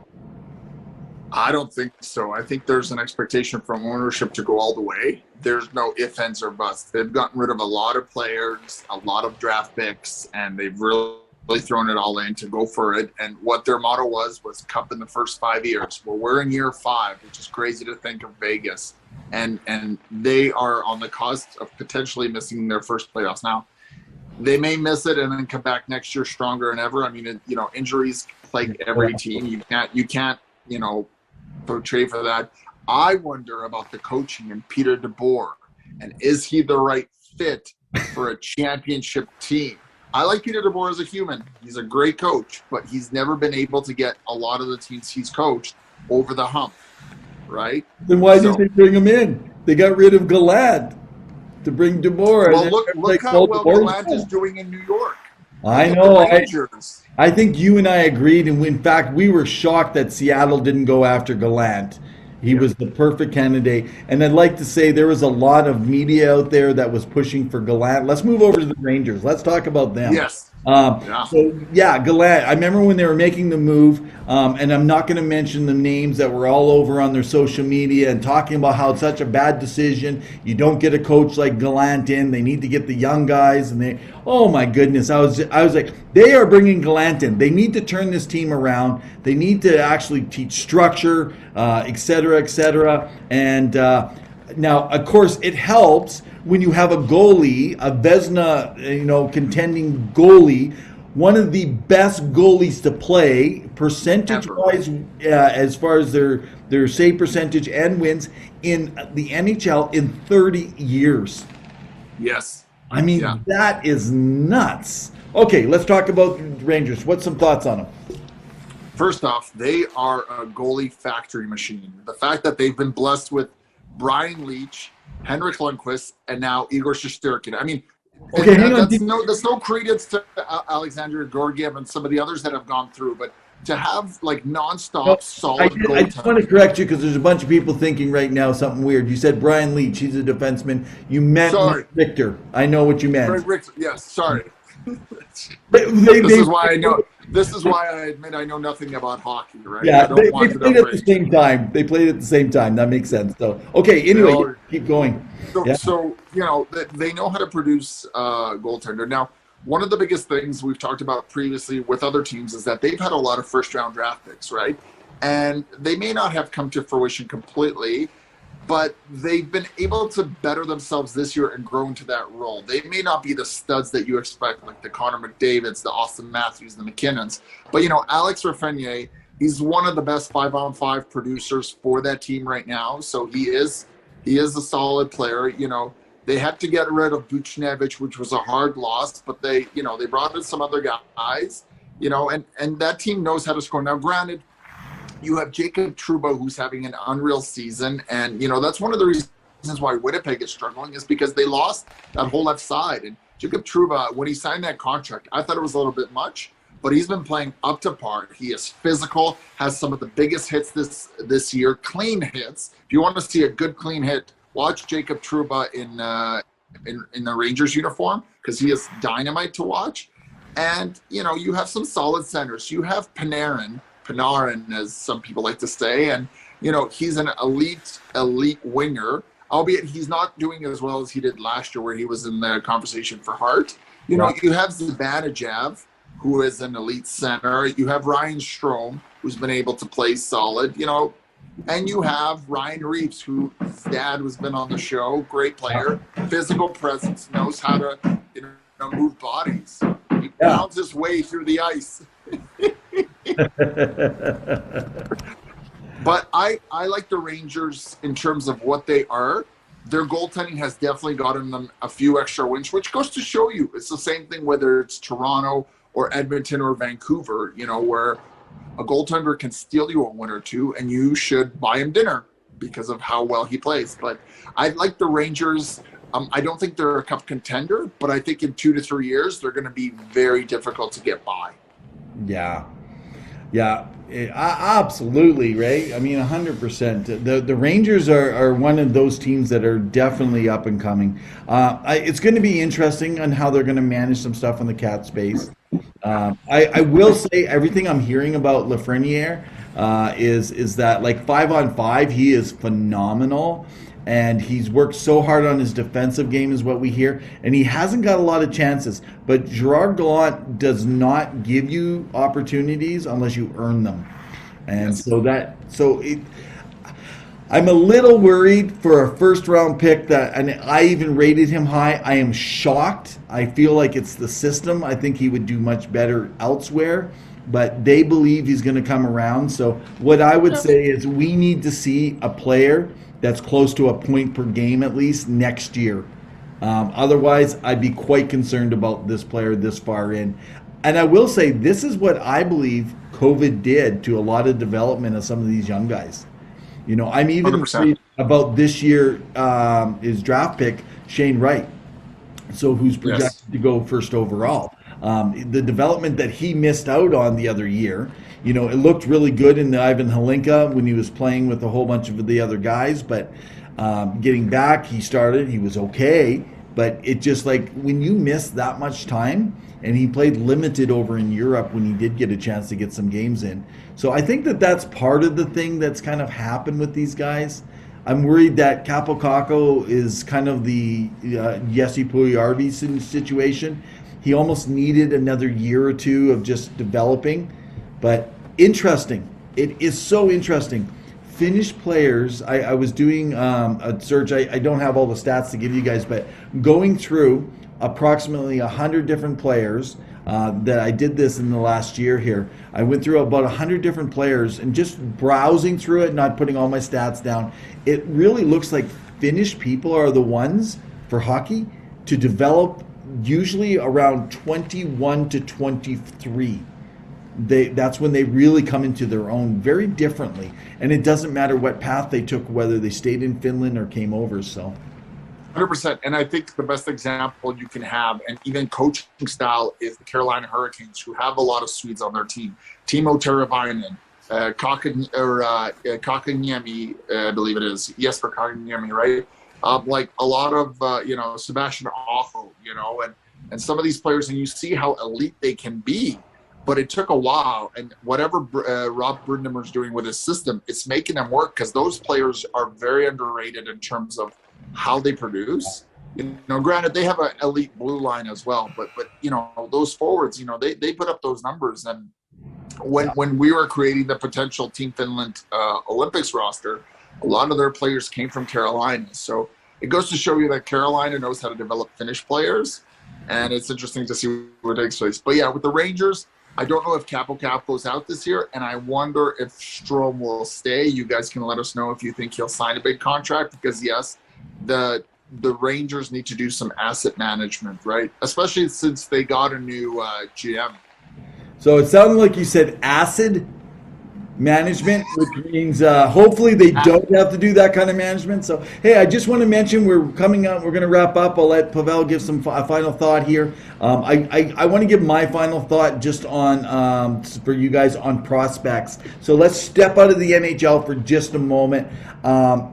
[SPEAKER 2] I don't think so. I think there's an expectation from ownership to go all the way. There's no ifs, ands, or buts. They've gotten rid of a lot of players, a lot of draft picks, and they've really thrown it all in to go for it. And what their motto was cup in the first 5 years. Well, we're in year 5, which is crazy to think of Vegas. And they are on the cusp of potentially missing their first playoffs. Now, they may miss it and then come back next year stronger than ever. I mean, injuries plague every team. You can't, portray for that. I wonder about the coaching and Peter DeBoer, and is he the right fit for a championship team? I like Peter DeBoer as a human. He's a great coach, but he's never been able to get a lot of the teams he's coached over the hump, right?
[SPEAKER 3] Then why did they bring him in? They got rid of Gallant to bring DeBoer.
[SPEAKER 2] Well,
[SPEAKER 3] And
[SPEAKER 2] look
[SPEAKER 3] like,
[SPEAKER 2] how well
[SPEAKER 3] DeBoer's
[SPEAKER 2] Gallant is
[SPEAKER 3] gone.
[SPEAKER 2] doing in New York.
[SPEAKER 3] I
[SPEAKER 2] Look at
[SPEAKER 3] know.
[SPEAKER 2] the Rangers.
[SPEAKER 3] I think you and I agreed, and in fact, we were shocked that Seattle didn't go after Gallant. He was the perfect candidate. And I'd like to say there was a lot of media out there that was pushing for Gallant. Let's move over to the Rangers. Let's talk about them.
[SPEAKER 2] Yes. Yeah.
[SPEAKER 3] So, yeah, Gallant. I remember when they were making the move, and I'm not going to mention the names that were all over on their social media and talking about how it's such a bad decision. You don't get a coach like Gallant in. They need to get the young guys. And they, oh my goodness, I was like, they are bringing Gallant in. They need to turn this team around. They need to actually teach structure, et cetera, et cetera. And now, of course, it helps when you have a goalie, a Vezina, contending goalie, one of the best goalies to play, percentage-wise, as far as their save percentage and wins in the NHL in 30 years.
[SPEAKER 2] Yes.
[SPEAKER 3] I mean, that is nuts. Okay, let's talk about the Rangers. What's some thoughts on them?
[SPEAKER 2] First off, they are a goalie factory machine. The fact that they've been blessed with Brian Leach, Henrik Lundqvist, and now Igor Shesterkin. I mean,
[SPEAKER 3] okay, hang on.
[SPEAKER 2] That's no credence to Alexander Georgiev and some of the others that have gone through, but to have like nonstop solid goaltending.
[SPEAKER 3] I just want to correct you because there's a bunch of people thinking right now something weird. You said Brian Leach, he's a defenseman. You meant Victor. I know what you meant.
[SPEAKER 2] Yes, sorry. This is why I admit I know nothing about hockey, right?
[SPEAKER 3] Yeah, they played at the same time. They played at the same time. That makes sense. So, okay, anyway, keep going.
[SPEAKER 2] So they know how to produce goaltender. Now, one of the biggest things we've talked about previously with other teams is that they've had a lot of first-round draft picks, right? And they may not have come to fruition completely, but they've been able to better themselves this year and grow into that role. They may not be the studs that you expect, like the Connor McDavids, the Austin Matthews, the McKinnons. But, Alex Raffiniere, he's one of the best 5-on-5 producers for that team right now. So he is a solid player. They had to get rid of Buchnevich, which was a hard loss, but they brought in some other guys, and that team knows how to score. Now, granted, you have Jacob Trouba, who's having an unreal season, and that's one of the reasons why Winnipeg is struggling is because they lost that whole left side. And Jacob Trouba, when he signed that contract, I thought it was a little bit much, but he's been playing up to par. He is physical, has some of the biggest hits this year, clean hits. If you want to see a good clean hit, watch Jacob Trouba in the Rangers uniform because he is dynamite to watch. And you have some solid centers. You have Panarin, as some people like to say, and he's an elite winger, albeit he's not doing as well as he did last year where he was in the conversation for Hart. You have Zibanejad, who is an elite center. You have Ryan Strome, who's been able to play solid, and you have Ryan Reeves, whose dad has been on the show, great player, physical presence, knows how to move bodies. He pounds his way through the ice. But I like the Rangers in terms of what they are. Their goaltending has definitely gotten them a few extra wins, which goes to show you it's the same thing whether it's Toronto or Edmonton or Vancouver, where a goaltender can steal you a win or two and you should buy him dinner because of how well he plays. But I like the Rangers. I don't think they're a cup contender, but I think in 2 to 3 years, they're going to be very difficult to get by.
[SPEAKER 3] Yeah, absolutely, right? I mean, 100%. The Rangers are one of those teams that are definitely up and coming. It's going to be interesting on how they're going to manage some stuff in the cap space. I will say everything I'm hearing about Lafreniere is that like 5-on-5, he is phenomenal. And he's worked so hard on his defensive game is what we hear. And he hasn't got a lot of chances. But Gerard Gallant does not give you opportunities unless you earn them. And I'm a little worried for a first-round pick and I even rated him high. I am shocked. I feel like it's the system. I think he would do much better elsewhere. But they believe he's going to come around. So what I would say is we need to see a player that's close to a point per game at least next year. Otherwise, I'd be quite concerned about this player this far in. And I will say this is what I believe COVID did to a lot of development of some of these young guys. I'm even about this year is draft pick Shane Wright, so who's projected to go first overall. The development that he missed out on the other year, it looked really good in the Ivan Halinka when he was playing with a whole bunch of the other guys, but getting back, he was okay, but it just like when you miss that much time, and he played limited over in Europe when he did get a chance to get some games in. So I think that that's part of the thing that's kind of happened with these guys. I'm worried that Capo Caco is kind of the Jesse Puljujarvi situation. He almost needed another year or two of just developing. But interesting. It is so interesting. Finnish players, I was doing a search. I don't have all the stats to give you guys, but going through approximately 100 different players that I did this in the last year here. I went through about 100 different players and just browsing through it, not putting all my stats down. It really looks like Finnish people are the ones for hockey to develop usually around 21 to 23. That's when they really come into their own very differently. And it doesn't matter what path they took, whether they stayed in Finland or came over. So
[SPEAKER 2] 100%. And I think the best example you can have, and even coaching style, is the Carolina Hurricanes, who have a lot of Swedes on their team. Timo Teravainen, Kakaniemi, I believe it is. Jesper Kakaniemi, right? Like a lot of, Sebastian Aho, and some of these players, and you see how elite they can be. But it took a while, and whatever Rob Brind'Amour's doing with his system, it's making them work, because those players are very underrated in terms of how they produce. Granted, they have an elite blue line as well, but those forwards, they put up those numbers. And when we were creating the potential Team Finland Olympics roster, a lot of their players came from Carolina. So it goes to show you that Carolina knows how to develop Finnish players, and it's interesting to see what takes place. But yeah, with the Rangers, I don't know if Capo goes out this year, and I wonder if Strome will stay. You guys can let us know if you think he'll sign a big contract, because yes, the Rangers need to do some asset management, right? Especially since they got a new GM.
[SPEAKER 3] So it sounded like you said acid management, which means hopefully they don't have to do that kind of management. So, hey, I just want to mention we're coming up. We're going to wrap up. I'll let Pavel give some final thought here. I want to give my final thought just on for you guys on prospects. So let's step out of the NHL for just a moment.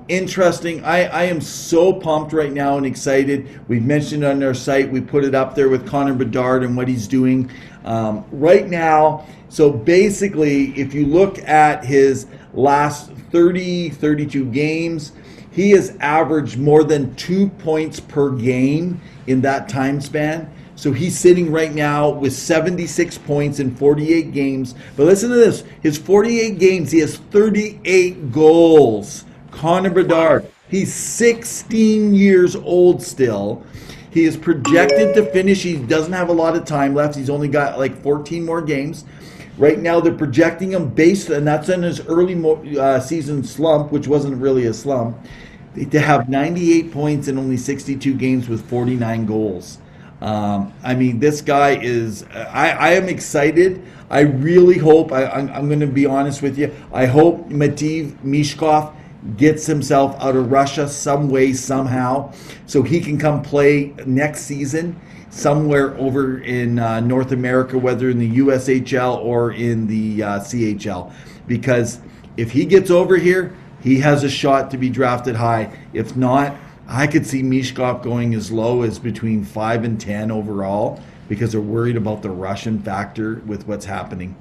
[SPEAKER 3] Interesting. I am so pumped right now and excited. We've mentioned on our site. We put it up there with Connor Bedard and what he's doing right now. So basically, if you look at his last 32 games, he has averaged more than 2 points per game in that time span. So he's sitting right now with 76 points in 48 games. But listen to this. His 48 games, he has 38 goals. Connor Bedard, he's 16 years old still. He is projected to finish. He doesn't have a lot of time left. He's only got like 14 more games. Right now, they're projecting him and that's in his early season slump, which wasn't really a slump, to have 98 points in only 62 games with 49 goals. This guy is, I am excited. I really hope, I'm going to be honest with you, I hope Matvei Mishkov gets himself out of Russia some way, somehow, so he can come play next season somewhere over in North America, whether in the USHL or in the CHL. Because if he gets over here, he has a shot to be drafted high. If not, I could see Mishkov going as low as between 5 and 10 overall, because they're worried about the Russian factor with what's happening.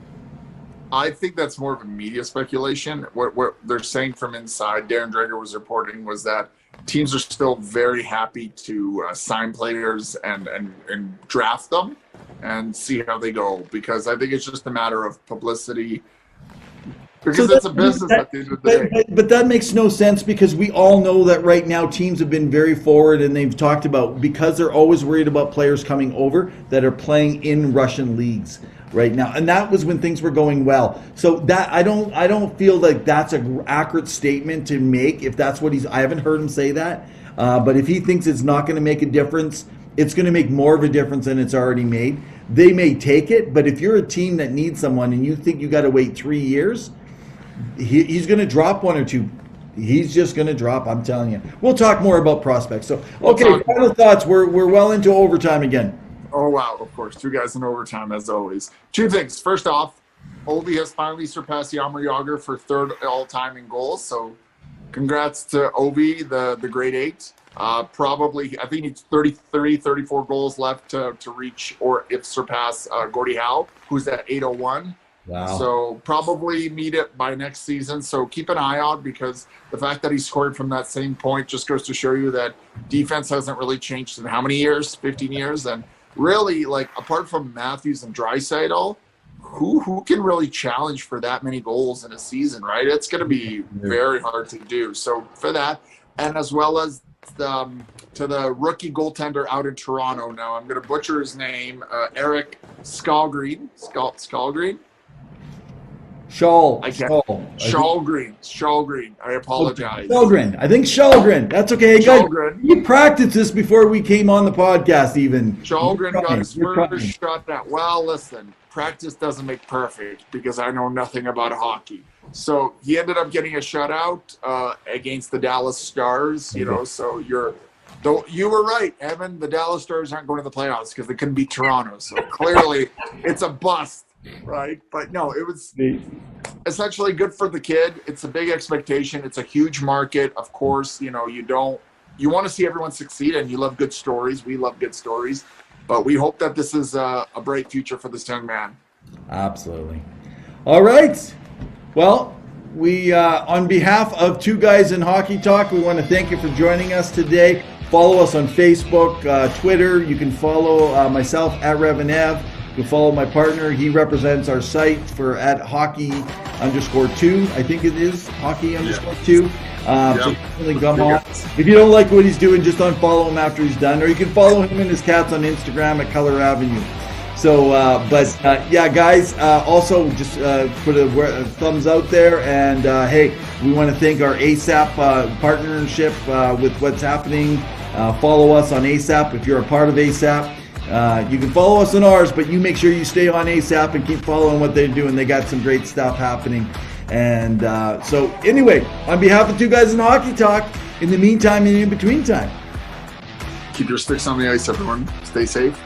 [SPEAKER 2] I think that's more of a media speculation. What they're saying from inside, Darren Dreger was reporting, was that teams are still very happy to sign players and draft them and see how they go, because I think it's just a matter of publicity, because it's a business at the end of the day.
[SPEAKER 3] But that makes no sense, because we all know that right now teams have been very forward, and they've talked about, because they're always worried about players coming over that are playing in Russian leagues right now, and that was when things were going well. So that I don't feel like that's an accurate statement to make. If that's what I haven't heard him say that, but if he thinks it's not going to make a difference, it's going to make more of a difference than it's already made. They may take it, but if you're a team that needs someone and you think you got to wait 3 years, he's going to drop one or two he's just going to drop. I'm telling you. We'll talk more about prospects. So, okay, final thoughts. We're well into overtime again.
[SPEAKER 2] Oh, wow. Of course. 2 guys in overtime, as always. 2 things. First off, Ovi has finally surpassed Jaromir Jagr for 3rd all-time in goals. So congrats to Ovi, the grade 8. Probably, I think he's 33, 34 goals left to reach or if surpass Gordie Howe, who's at 801.
[SPEAKER 3] Wow.
[SPEAKER 2] So probably meet it by next season. So keep an eye out, because the fact that he scored from that same point just goes to show you that defense hasn't really changed in how many years? 15 years. And really, like, apart from Matthews and Draisaitl, who can really challenge for that many goals in a season, right? It's going to be very hard to do. So for that, and as well as to the rookie goaltender out in Toronto now, I'm going to butcher his name, Eric Skalgreen. Skalgreen? Shalgreen. I apologize.
[SPEAKER 3] Shalgren. I think Shalgren. That's okay. Hey, guys, you practiced this before we came on the podcast even.
[SPEAKER 2] Shalgren got his first shot at. Well, listen, practice doesn't make perfect, because I know nothing about hockey. So he ended up getting a shutout against the Dallas Stars, you know, so you were right, Evan. The Dallas Stars aren't going to the playoffs because they couldn't beat Toronto. So clearly it's a bust. Right. But no, it was essentially good for the kid. It's a big expectation. It's a huge market. Of course, you know, you want to see everyone succeed, and you love good stories. We love good stories, but we hope that this is a bright future for this young man.
[SPEAKER 3] Absolutely. All right. Well, we, on behalf of 2 Guys in Hockey Talk, we want to thank you for joining us today. Follow us on Facebook, Twitter. You can follow myself at Revenev. You can follow my partner. He represents our site for at hockey_2. I think it is hockey_2. So definitely come on. If you don't like what he's doing, just unfollow him after he's done. Or you can follow him and his cats on Instagram at Color Avenue. So, yeah, guys, also just put a thumbs out there. And, hey, we want to thank our ASAP partnership with what's happening. Follow us on ASAP if you're a part of ASAP. You can follow us on ours, but you make sure you stay on ASAP and keep following what they're doing. They got some great stuff happening. And so anyway, on behalf of 2 Guys in Hockey Talk, in the meantime and in between time,
[SPEAKER 2] keep your sticks on the ice, everyone. Stay safe.